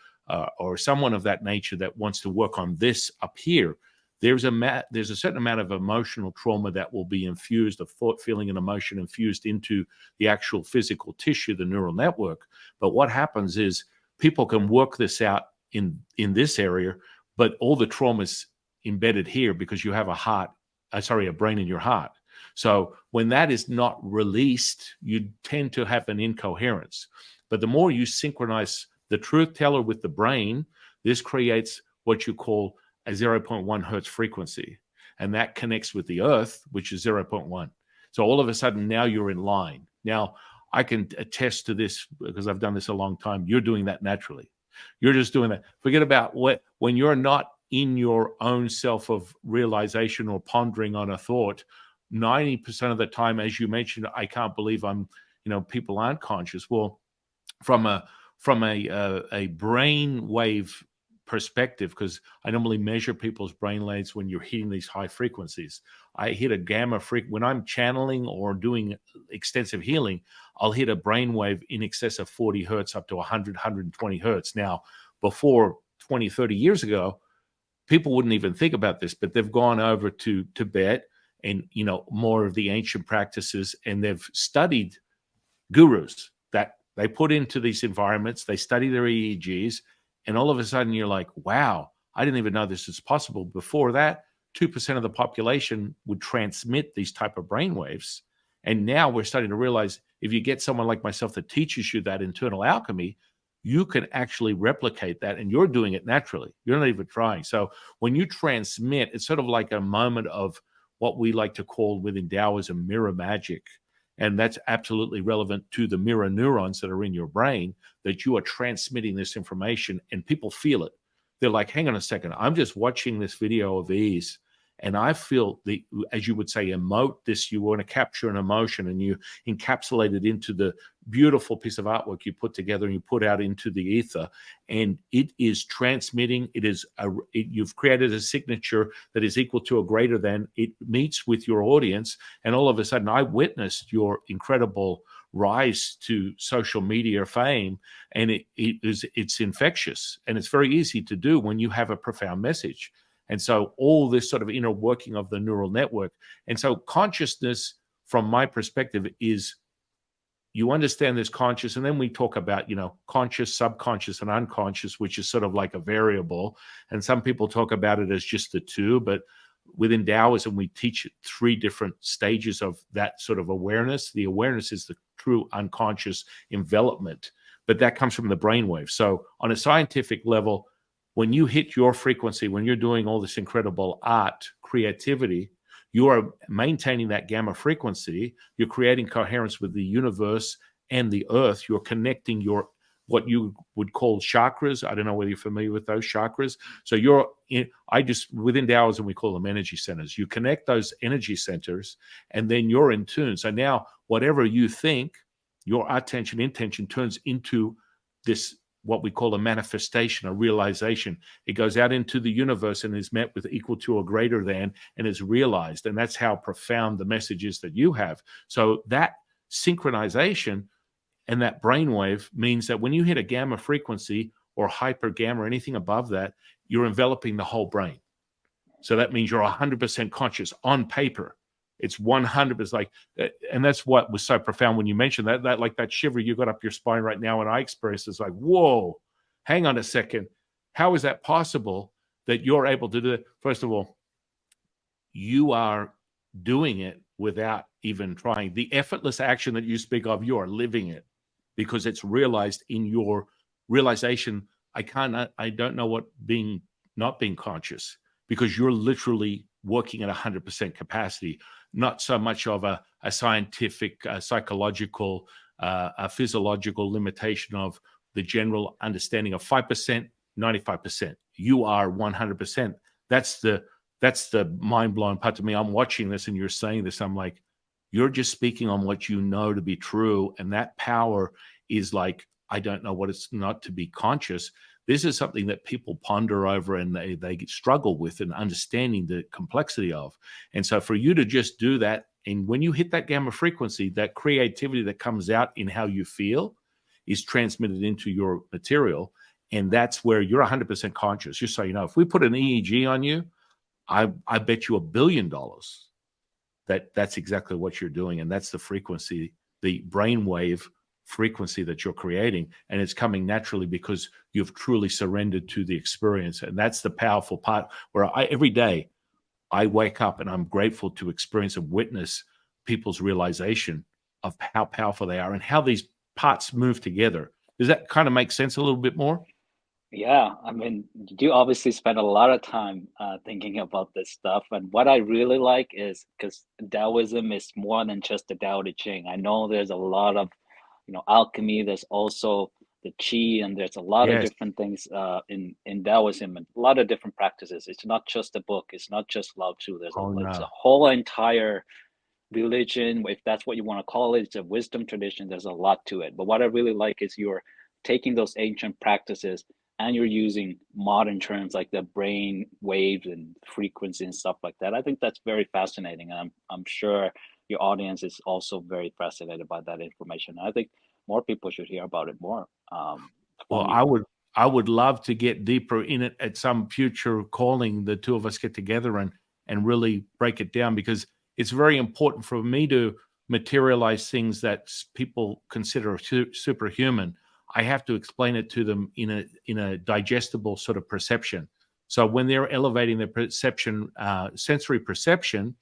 someone of that nature that wants to work on this up here, there's a certain amount of emotional trauma that will be infused, of thought, feeling, and emotion infused into the actual physical tissue, the neural network. But what happens is people can work this out in this area, but all the trauma is embedded here because you have a brain in your heart. So when that is not released, you tend to have an incoherence. But the more you synchronize the truth teller with the brain, this creates what you call a 0.1 hertz frequency. And that connects with the earth, which is 0.1. So all of a sudden, now you're in line. Now, I can attest to this because I've done this a long time. You're doing that naturally. You're just doing that. Forget about when you're not in your own self of realization or pondering on a thought, 90% of the time, as you mentioned, I can't believe people aren't conscious. Well, from a brain wave perspective, because I normally measure people's brain waves when you're hitting these high frequencies. I hit a gamma when I'm channeling or doing extensive healing, I'll hit a brain wave in excess of 40 hertz up to 100, 120 hertz. Now, before 20, 30 years ago, people wouldn't even think about this, but they've gone over to Tibet and, more of the ancient practices, and they've studied gurus that they put into these environments. They study their EEGs, and all of a sudden you're like, wow, I didn't even know this was possible. Before that, 2% of the population would transmit these type of brainwaves. And now we're starting to realize if you get someone like myself that teaches you that internal alchemy, you can actually replicate that, and you're doing it naturally. You're not even trying. So when you transmit, it's sort of like a moment of what we like to call within Taoism mirror magic. And that's absolutely relevant to the mirror neurons that are in your brain, that you are transmitting this information and people feel it. They're like, hang on a second, I'm just watching this video of ease, and I feel as you would say, emote this. You want to capture an emotion and you encapsulate it into the beautiful piece of artwork you put together and you put out into the ether, and it is transmitting. You've created a signature that is equal to or greater than. It meets with your audience, and all of a sudden I witnessed your incredible rise to social media fame, and it's infectious, and it's very easy to do when you have a profound message. And so all this sort of inner working of the neural network. And so consciousness, from my perspective, is you understand this conscious, and then we talk about, conscious, subconscious, and unconscious, which is sort of like a variable. And some people talk about it as just the two, but within Taoism, we teach 3 different stages of that sort of awareness. The awareness is the true unconscious envelopment, but that comes from the brainwave. So on a scientific level, when you hit your frequency, when you're doing all this incredible art, creativity, you are maintaining that gamma frequency. You're creating coherence with the universe and the earth. You're connecting what you would call chakras. I don't know whether you're familiar with those chakras. So within Taoism, we call them energy centers. You connect those energy centers, and then you're in tune. So now whatever you think, your attention, intention turns into this, what we call a manifestation, a realization. It goes out into the universe and is met with equal to or greater than, and is realized. And that's how profound the message is that you have. So that synchronization and that brainwave means that when you hit a gamma frequency or hyper gamma or anything above that, you're enveloping the whole brain. So that means you're 100% conscious on paper. It's 100%, like, and that's what was so profound when you mentioned that like that shiver you got up your spine right now, and I experienced is like, whoa, hang on a second. How is that possible that you're able to do it? First of all, you are doing it without even trying. The effortless action that you speak of, you are living it because it's realized in your realization. I don't know what not being conscious, because you're literally working at 100% capacity, not so much of a scientific, psychological, a physiological limitation of the general understanding of 5%, 95%. You are 100%. That's the mind-blowing part to me. I'm watching this and you're saying this. I'm like, you're just speaking on what you know to be true. And that power is like, I don't know what it's not to be conscious. This is something that people ponder over and they struggle with and understanding the complexity of. And so for you to just do that, and when you hit that gamma frequency, that creativity that comes out in how you feel is transmitted into your material. And that's where you're 100% conscious. Just so you know, if we put an EEG on you, I bet you $1 billion that's exactly what you're doing. And that's the frequency, the brainwave frequency that you're creating, and it's coming naturally because you've truly surrendered to the experience. And that's the powerful part where every day I wake up and I'm grateful to experience and witness people's realization of how powerful they are and how these parts move together. Does that kind of make sense a little bit more? Yeah, I mean, you obviously spend a lot of time thinking about this stuff. And what I really like is, because Taoism is more than just the Tao Te Ching. I know there's a lot of, alchemy. There's also the Qi, and there's a lot of Yes. different things in Taoism, and a lot of different practices. It's not just a book. It's not just Lao Tzu. It's a whole entire religion, if that's what you want to call it. It's a wisdom tradition. There's a lot to it. But what I really like is you're taking those ancient practices and you're using modern terms like the brain waves and frequency and stuff like that. I think that's very fascinating, and I'm sure your audience is also very fascinated by that information. I think more people should hear about it more. Well, I would love to get deeper in it at some future calling. The two of us get together and really break it down, because it's very important for me to materialize things that people consider superhuman. I have to explain it to them in a digestible sort of perception. So when they're elevating their perception, sensory perception,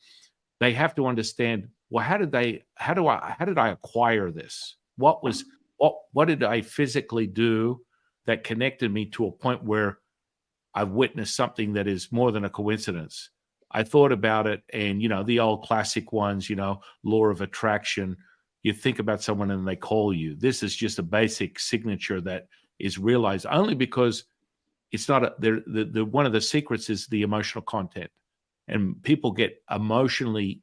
they have to understand, well, how did I acquire this? What did I physically do that connected me to a point where I've witnessed something that is more than a coincidence? I thought about it, and the old classic ones, law of attraction. You think about someone and they call you. This is just a basic signature that is realized only because it's not one of the secrets is the emotional content, and people get emotionally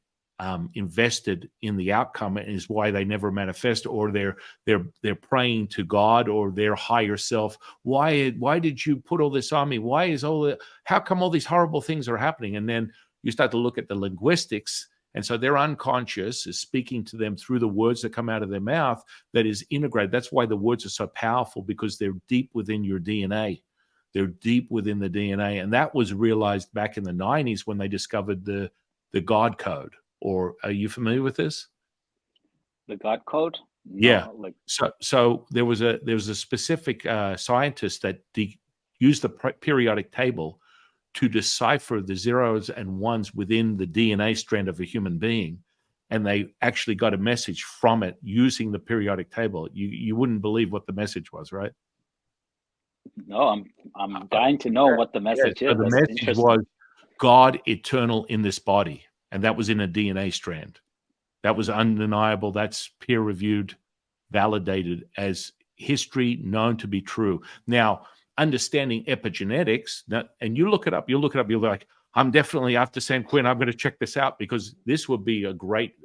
invested in the outcome, and is why they never manifest, or they're praying to God or their higher self. Why did you put all this on me? Why is how come all these horrible things are happening? And then you start to look at the linguistics, and so their unconscious is speaking to them through the words that come out of their mouth that is integrated. That's why the words are so powerful, because they're deep within your DNA. They're deep within the DNA, and that was realized back in the 90s when they discovered the God code. Or are you familiar with this? The God code? Yeah. No, So there was a specific scientist that used the periodic table to decipher the zeros and ones within the DNA strand of a human being, and they actually got a message from it using the periodic table. You wouldn't believe what the message was, right? no, I'm dying to know what the message So is. the That's message interesting. was God eternal in this body, and that was in a DNA strand. That was undeniable. That's peer-reviewed, validated as history known to be true. Now, understanding epigenetics, and you'll look it up, you're like, I'm definitely, after San Quinn, I'm going to check this out, because this would be a great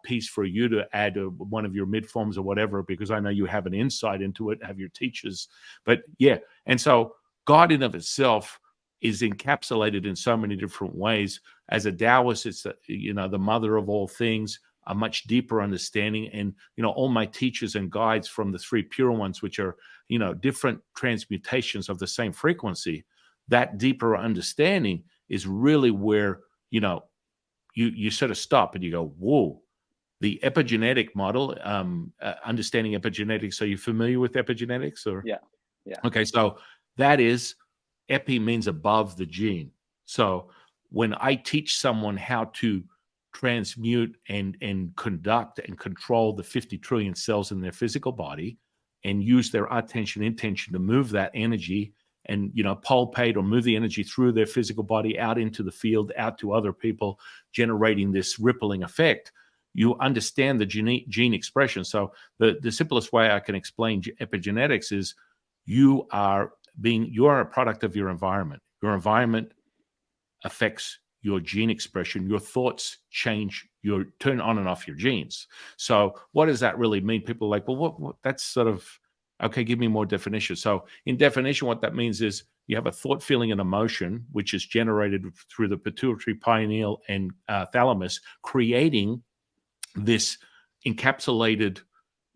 piece for you to add to one of your mid-forms or whatever, because I know you have an insight into it, have your teachers. But yeah, and so God in of itself is encapsulated in so many different ways. As a Taoist, it's the mother of all things, a much deeper understanding. And all my teachers and guides from the three pure ones, which are different transmutations of the same frequency, that deeper understanding is really where you sort of stop and you go, whoa. The epigenetic model, understanding epigenetics. Are you familiar with epigenetics? Or Yeah. Okay, so that is, epi means above the gene. So when I teach someone how to transmute and conduct and control the 50 trillion cells in their physical body, and use their attention intention to move that energy and pulpate or move the energy through their physical body out into the field, out to other people, generating this rippling effect, you understand the gene expression. So the simplest way I can explain epigenetics is you are a product of your environment. Your environment affects your gene expression. Your thoughts change, your turn on and off your genes. So what does that really mean? People are like, well, what that's sort of, okay, give me more definition. So in definition, what that means is you have a thought, feeling, and emotion, which is generated through the pituitary, pineal, and thalamus, creating this encapsulated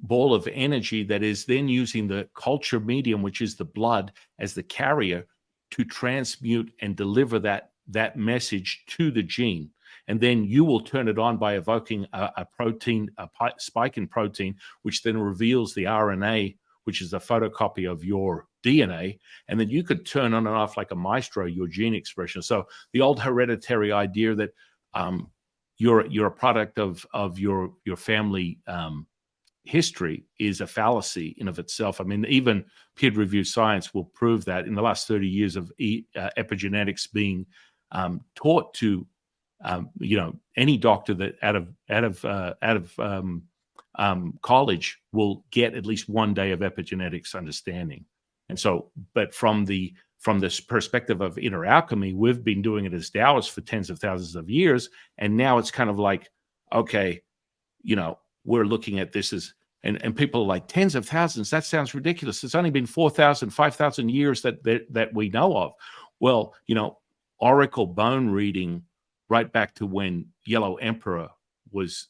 ball of energy that is then using the culture medium, which is the blood, as the carrier to transmute and deliver that message to the gene. And then you will turn it on by evoking a protein, a spike in protein, which then reveals the RNA, which is a photocopy of your DNA. And then you could turn on and off like a maestro your gene expression. So the old hereditary idea that you're a product of your family history is a fallacy in of itself. I mean, even peer-reviewed science will prove that in the last 30 years of epigenetics being taught to any doctor that out of college will get at least one day of epigenetics understanding. And so, but from this perspective of inner alchemy, we've been doing it as Taoists for tens of thousands of years. And now it's kind of like, okay, we're looking at this as, and people are like, tens of thousands, that sounds ridiculous. It's only been 4,000, 5,000 years that we know of. Well, oracle bone reading right back to when Yellow Emperor was,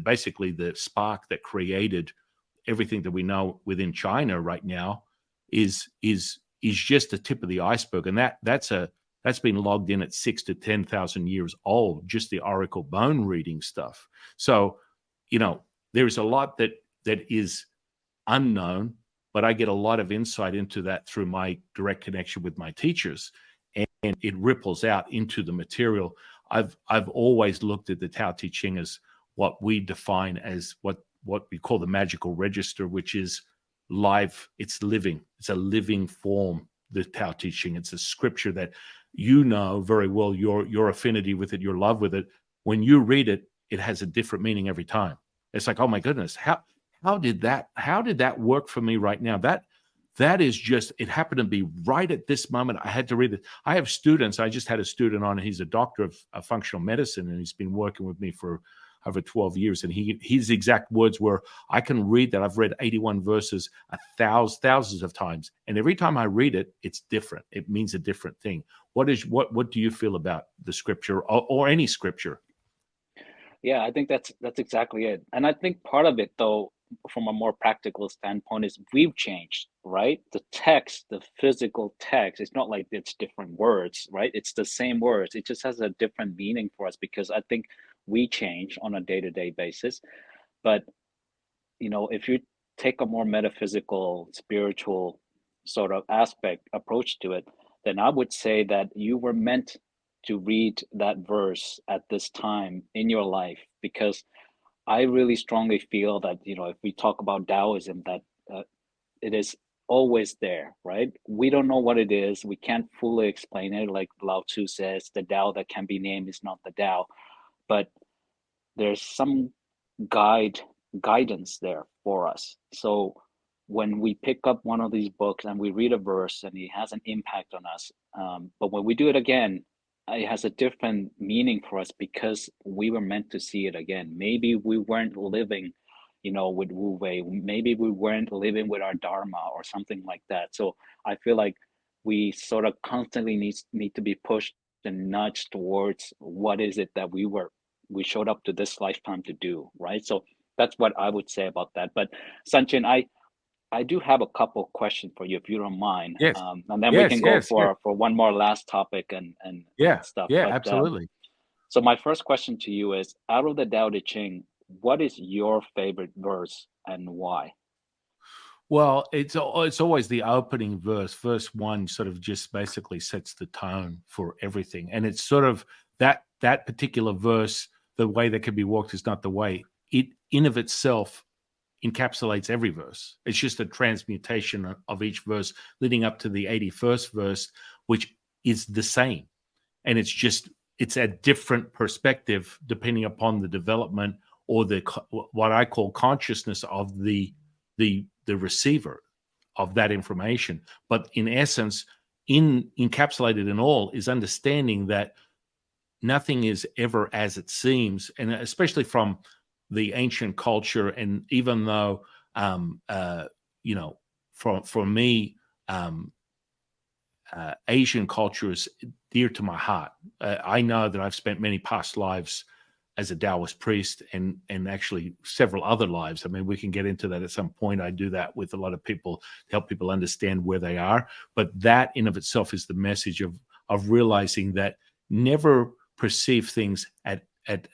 basically the spark that created everything that we know within China right now is just the tip of the iceberg. And that's been logged in at 6,000 to 10,000 years old, just the oracle bone reading stuff. So, there's a lot that is unknown, but I get a lot of insight into that through my direct connection with my teachers, and it ripples out into the material. I've always looked at the Tao Te Ching as what we define as what we call the magical register, which is live. It's living. It's a living form, the Tao Te Ching. It's a scripture that very well, your affinity with it, your love with it. When you read it, it has a different meaning every time. It's like, oh my goodness, how did that work for me right now? that is just, it happened to be right at this moment. I had to read it. I have students. I just had a student on. He's a doctor of functional medicine, and he's been working with me for over 12 years. And his exact words were, I can read that. I've read 81 verses thousands of times. And every time I read it, it's different. It means a different thing. What do you feel about the scripture or any scripture? Yeah, I think that's exactly it. And I think part of it, though, from a more practical standpoint, is we've changed, right? The text, the physical text, it's not like it's different words, right? It's the same words. It just has a different meaning for us because I think we change on a day-to-day basis. But, if you take a more metaphysical, spiritual sort of aspect approach to it, then I would say that you were meant to read that verse at this time in your life because I really strongly feel that, if we talk about Taoism, that it is always there, right? We don't know what it is. We can't fully explain it. Like Lao Tzu says, the Tao that can be named is not the Tao. But there's some guide guidance there for us. So when we pick up one of these books and we read a verse and it has an impact on us, but when we do it again, it has a different meaning for us because we were meant to see it again. Maybe we weren't living, with Wu Wei. Maybe we weren't living with our Dharma or something like that. So I feel like we sort of constantly need to be pushed and nudged towards what is it that we showed up to this lifetime to do, right? So that's what I would say about that. But Sanchin, I do have a couple questions for you if you don't mind, Yes. and then we Yes. can go Yes. for one more last topic and Yeah. stuff. Yeah. But Absolutely. so my first question to you is, out of the Tao Te Ching, what is your favorite verse and why? Well, it's always the opening verse. Verse 1 sort of just basically sets the tone for everything, and it's sort of that particular verse. The way that can be walked is not the way. It in of itself encapsulates every verse. It's just a transmutation of each verse leading up to the 81st verse, which is the same, and it's a different perspective depending upon the development or what I call consciousness of the receiver of that information. But in essence, encapsulated in all is understanding that nothing is ever as it seems, and especially from the ancient culture. And even though, for me, Asian culture is dear to my heart. I know that I've spent many past lives as a Taoist priest and actually several other lives. I mean, we can get into that at some point. I do that with a lot of people to help people understand where they are. But that in of itself is the message of realizing that never perceive things at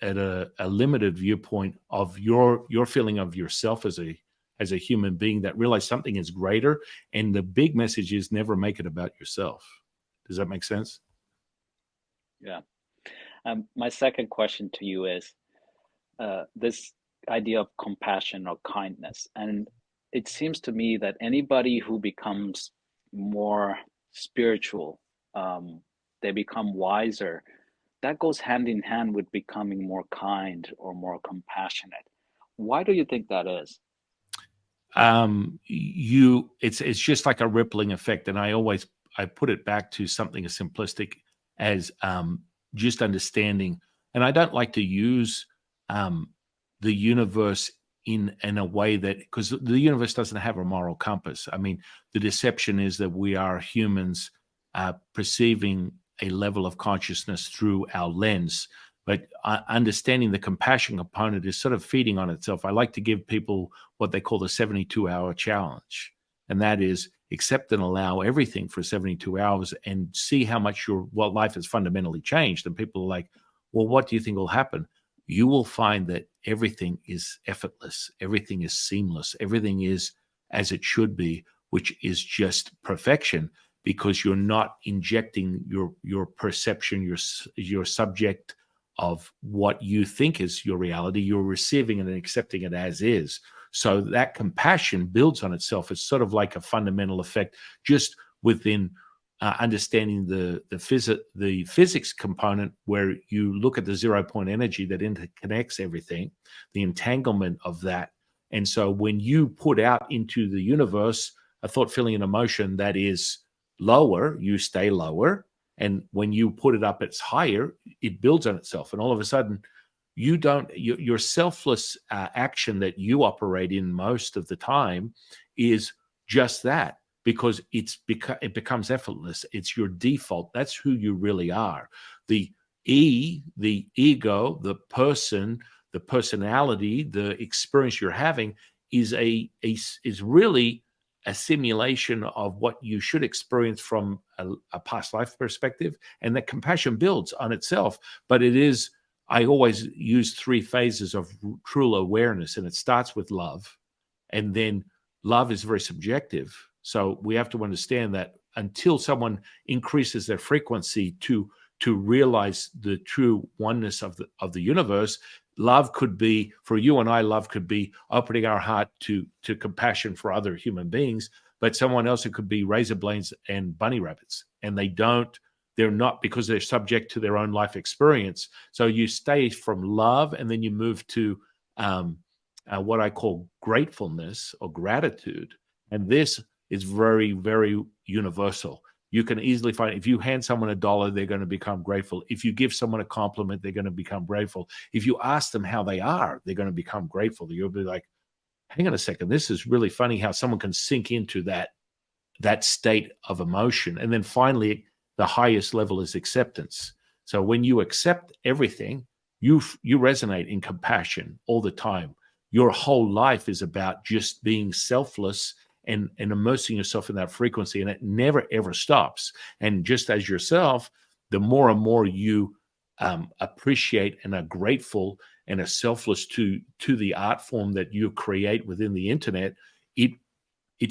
a limited viewpoint of your feeling of yourself as a human being, that realize something is greater. And the big message is never make it about yourself. Does that make sense? Yeah. My second question to you is this idea of compassion or kindness. And it seems to me that anybody who becomes more spiritual, they become wiser. That goes hand in hand with becoming more kind or more compassionate. Why do you think that is? It's just like a rippling effect. And I put it back to something as simplistic as just understanding. And I don't like to use the universe in a way that, because the universe doesn't have a moral compass. I mean, the deception is that we are humans perceiving a level of consciousness through our lens. But understanding the compassion component is sort of feeding on itself. I like to give people what they call the 72-hour challenge. And that is accept and allow everything for 72 hours and see how much life has fundamentally changed. And people are like, well, what do you think will happen? You will find that everything is effortless. Everything is seamless. Everything is as it should be, which is just perfection, because you're not injecting your perception, your subject of what you think is your reality. You're receiving it and accepting it as is. So that compassion builds on itself. It's sort of like a fundamental effect just within understanding the physics component, where you look at the 0 point energy that interconnects everything, the entanglement of that. And so when you put out into the universe a thought, feeling, and emotion that is lower, you stay lower. And when you put it up, it's higher, it builds on itself. And all of a sudden, your selfless action that you operate in most of the time is just that, because it becomes effortless. It's your default. That's who you really are. The ego, the person, the personality, the experience you're having is really a simulation of what you should experience from a past life perspective, and that compassion builds on itself. But I always use 3 phases of true awareness, and it starts with love, and then love is very subjective. So we have to understand that until someone increases their frequency to realize the true oneness of the universe, love could be, for you and I, love could be opening our heart to compassion for other human beings. But someone else, it could be razor blades and bunny rabbits, and they're not, because they're subject to their own life experience. So you stay from love, and then you move to what I call gratefulness or gratitude. And this is very, very universal. You can easily find, if you hand someone $1, they're going to become grateful. If you give someone a compliment, they're going to become grateful. If you ask them how they are, they're going to become grateful. You'll be like, hang on a second, this is really funny how someone can sink into that state of emotion. And then finally, the highest level is acceptance. So when you accept everything, you resonate in compassion all the time. Your whole life is about just being selfless and immersing yourself in that frequency, and it never, ever stops. And just as yourself, the more and more you appreciate and are grateful and are selfless to the art form that you create within the internet, it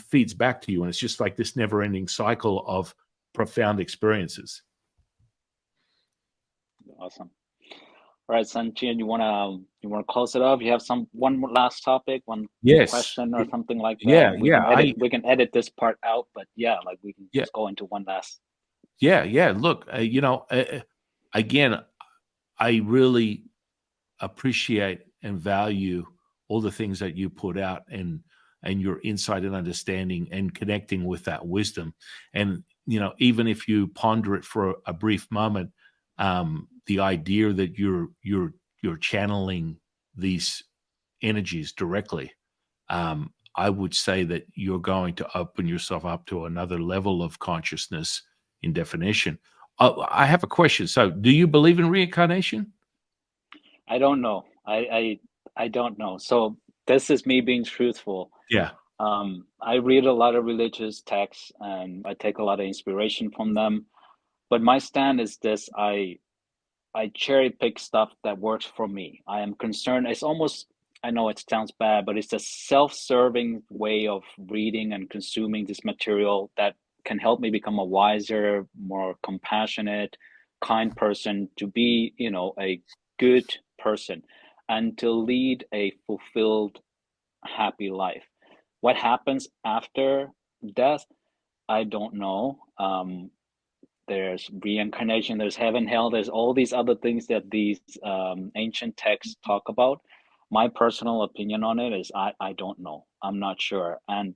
feeds back to you. And it's just like this never-ending cycle of profound experiences. Awesome. All right, Sanjian, you wanna close it up? You have one last topic, one Yes. question or something like that? Yeah, We can edit this part out, but yeah, like we can Yeah. just go into one last. Yeah. Look, again, I really appreciate and value all the things that you put out, and your insight and understanding and connecting with that wisdom. And even if you ponder it for a brief moment, the idea that you're channeling these energies directly, I would say that you're going to open yourself up to another level of consciousness in definition. I have a question. So, do you believe in reincarnation? I don't know. I don't know. So this is me being truthful. Yeah. I read a lot of religious texts and I take a lot of inspiration from them. But my stand is this: I cherry pick stuff that works for me. I am concerned. It's almost, I know it sounds bad, but it's a self-serving way of reading and consuming this material that can help me become a wiser, more compassionate, kind person, to be, a good person and to lead a fulfilled, happy life. What happens after death, I don't know. There's reincarnation, there's heaven, hell, there's all these other things that these ancient texts talk about. My personal opinion on it is I don't know. I'm not sure. And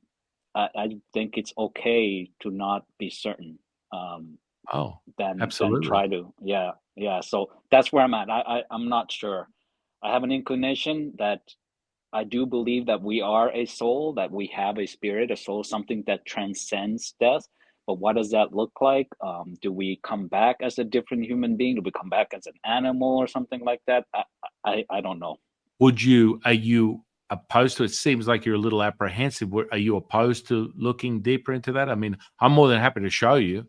I think it's okay to not be certain. Oh, Than absolutely. try to. Yeah. So that's where I'm at. I'm not sure. I have an inclination that I do believe that we are a soul, that we have a spirit, a soul, something that transcends death. But what does that look like? Do we come back as a different human being? Do we come back as an animal or something like that? I don't know. Are you opposed to it? Seems like you're a little apprehensive. Are you opposed to looking deeper into that? I mean, I'm more than happy to show you,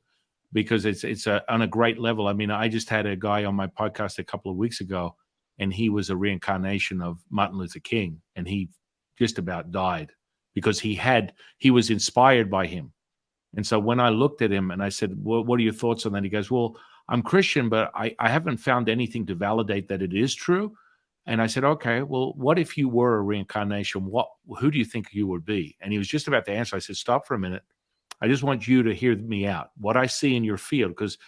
because it's on a great level. I mean, I just had a guy on my podcast a couple of weeks ago, and he was a reincarnation of Martin Luther King, and he just about died because he was inspired by him. And so when I looked at him and I said, well, what are your thoughts on that? He goes, well, I'm Christian, but I haven't found anything to validate that it is true. And I said, okay, well, what if you were a reincarnation? Who do you think you would be? And he was just about to answer. I said, stop for a minute. I just want you to hear me out. What I see in your field, because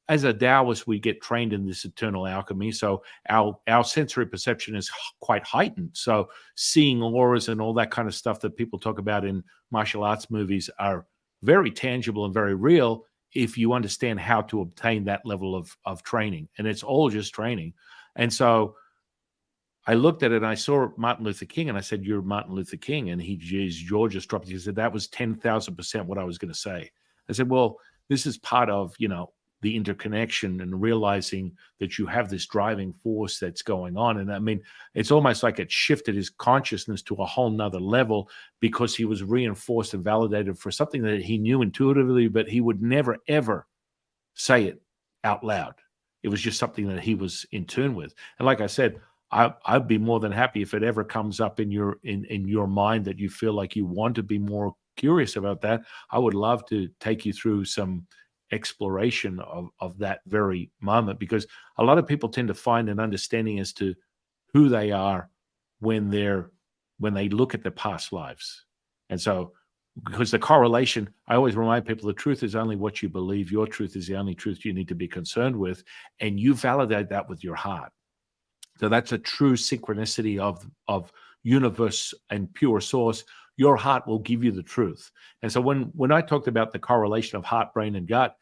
as a Taoist, we get trained in this eternal alchemy. So our sensory perception is quite heightened. So seeing auras and all that kind of stuff that people talk about in martial arts movies are very tangible and very real if you understand how to obtain that level of training. And it's all just training. And so I looked at it and I saw Martin Luther King and I said, "You're Martin Luther King." And his jaw just dropped. He said, "That was 10,000% what I was going to say." I said, "Well, this is part of, the interconnection and realizing that you have this driving force that's going on." And I mean, it's almost like it shifted his consciousness to a whole nother level because he was reinforced and validated for something that he knew intuitively, but he would never, ever say it out loud. It was just something that he was in tune with. And like I said, I'd be more than happy if it ever comes up in your mind that you feel like you want to be more curious about that. I would love to take you through some exploration of that very moment, because a lot of people tend to find an understanding as to who they are when they look at their past lives. And so, because the correlation, I always remind people, the truth is only what you believe. Your truth is the only truth you need to be concerned with, and you validate that with your heart. So that's a true synchronicity of universe and pure source. Your heart will give you the truth. And so when I talked about the correlation of heart, brain, and gut,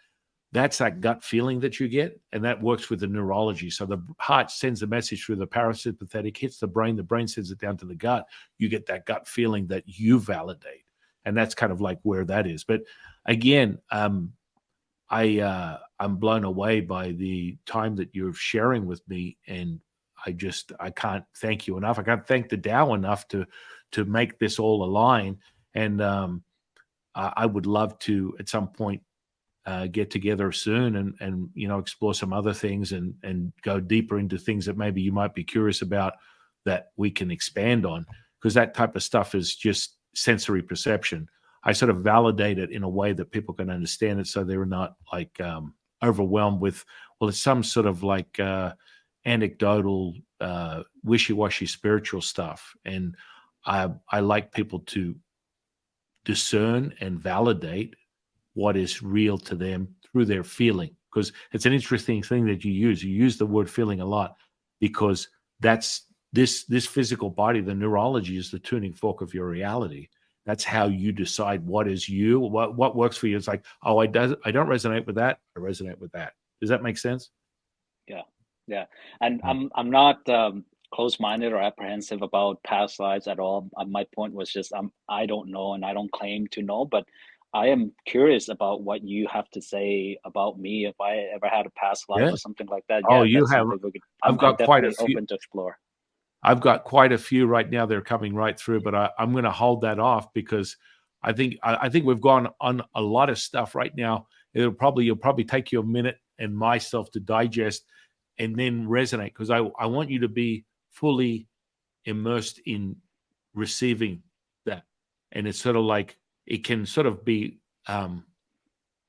that's that gut feeling that you get, and that works with the neurology. So the heart sends a message through the parasympathetic, hits the brain sends it down to the gut. You get that gut feeling that you validate. And that's kind of like where that is. But again, I'm blown away by the time that you're sharing with me, and I can't thank you enough. I can't thank the Tao enough to make this all align. And I would love to at some point get together soon and explore some other things and go deeper into things that maybe you might be curious about that we can expand on, because that type of stuff is just sensory perception. I sort of validate it in a way that people can understand it, so they're not like overwhelmed with, well, it's some sort of like anecdotal, wishy-washy spiritual stuff. And I like people to discern and validate what is real to them through their feeling, because it's an interesting thing that you use the word feeling a lot, because that's this physical body, the neurology is the tuning fork of your reality. That's how you decide what is you, what works for you. It's like, oh, I don't resonate with that, I resonate with that. Does that make sense? Yeah. And I'm not close-minded or apprehensive about past lives at all. My point was just I don't know, and I don't claim to know, but I am curious about what you have to say about me if I ever had a past life or something like that. Oh, Yeah, you that's have. something we could. I've I'm got quite a definitely few. open to explore. I've got quite a few right now. They're coming right through, but I'm going to hold that off because I think we've gone on a lot of stuff right now. You'll probably take you a minute and myself to digest and then resonate, because I want you to be fully immersed in receiving that. And it's sort of like, it can sort of be an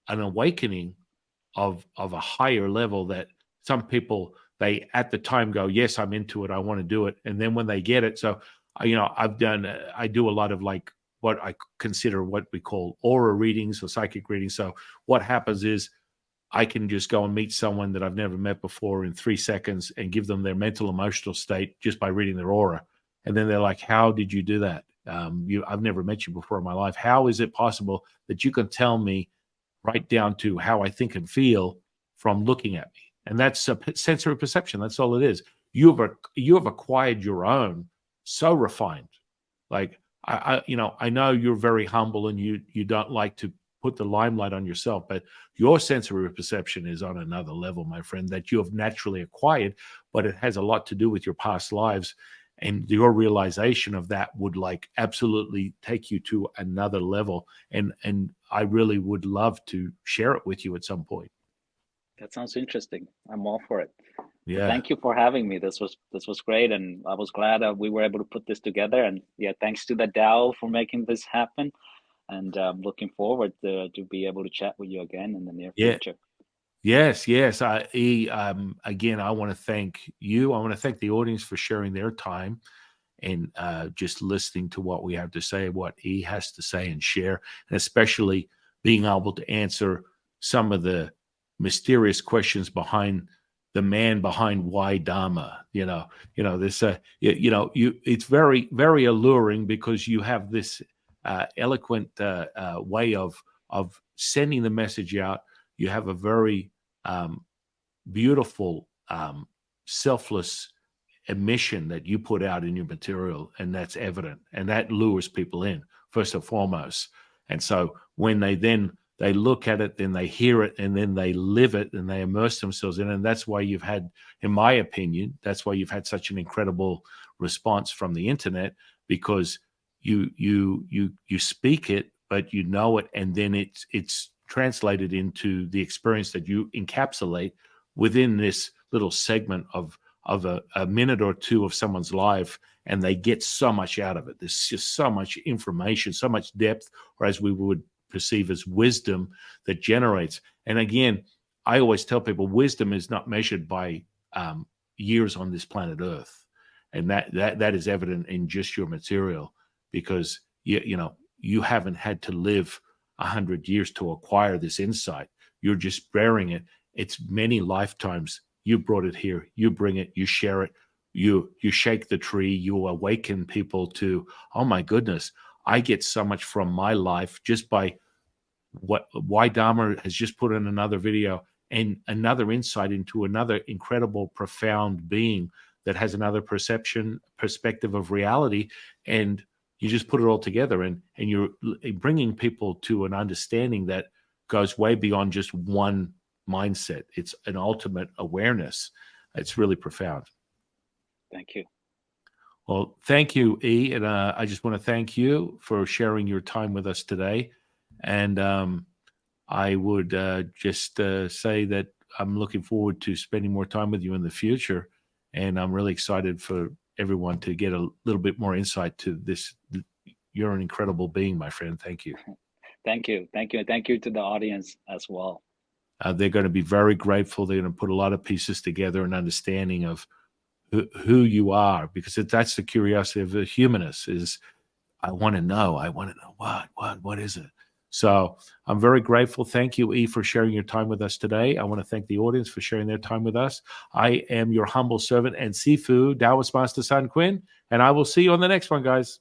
awakening of a higher level that some people, they at the time go, yes, I'm into it, I want to do it. And then when they get it, so I do a lot of like what I consider what we call aura readings or psychic readings. So what happens is I can just go and meet someone that I've never met before in 3 seconds and give them their mental, emotional state just by reading their aura. And then they're like, how did you do that? I've never met you before in my life. How is it possible that you can tell me right down to how I think and feel from looking at me? And that's a sensory perception. That's all it is. You have acquired your own, so refined. Like I know you're very humble and you don't like to put the limelight on yourself, but your sensory perception is on another level, my friend, that you have naturally acquired, but it has a lot to do with your past lives. And your realization of that would like absolutely take you to another level. And I really would love to share it with you at some point. That sounds interesting. I'm all for it. Yeah. Well, thank you for having me. This was great, and I was glad we were able to put this together. And yeah, thanks to the Tao for making this happen. And looking forward to be able to chat with you again in the near future. Yes. Again, I want to thank you. I want to thank the audience for sharing their time and just listening to what we have to say, what he has to say and share, and especially being able to answer some of the mysterious questions behind the man behind why Dharma. This. It's very, very alluring because you have this eloquent way of sending the message out. You have a very beautiful, selfless mission that you put out in your material, and that's evident, and that lures people in first and foremost. And so when they look at it, then they hear it, and then they live it, and they immerse themselves in it. And that's why you've had, in my opinion, that's why you've had such an incredible response from the internet, because you speak it, but you know it, and then it's translated into the experience that you encapsulate within this little segment of a minute or two of someone's life, and they get so much out of it. There's just so much information, so much depth, or as we would perceive as wisdom, that generates. And again, I always tell people wisdom is not measured by years on this planet Earth, and that is evident in just your material, because you haven't had to live 100 years to acquire this insight. You're just bearing it. It's many lifetimes. You brought it here. You bring it. You share it. You shake the tree. You awaken people to, oh my goodness, I get so much from my life just by why Dharma has just put in another video, and another insight into another incredible, profound being that has another perspective of reality. And you just put it all together, and you're bringing people to an understanding that goes way beyond just one mindset. It's an ultimate awareness. It's really profound. Thank you. Well, thank you, E. And I just want to thank you for sharing your time with us today. And I would just say that I'm looking forward to spending more time with you in the future. And I'm really excited for everyone to get a little bit more insight to this. You're an incredible being, my friend. Thank you. Thank you. Thank you. Thank you to the audience as well. They're going to be very grateful. They're going to put a lot of pieces together, an understanding of who you are, because that's the curiosity of the humanist is, I want to know what is it? So I'm very grateful. Thank you, E, for sharing your time with us today. I want to thank the audience for sharing their time with us. I am your humble servant and Sifu, Taoist Master San Quinn, and I will see you on the next one, guys.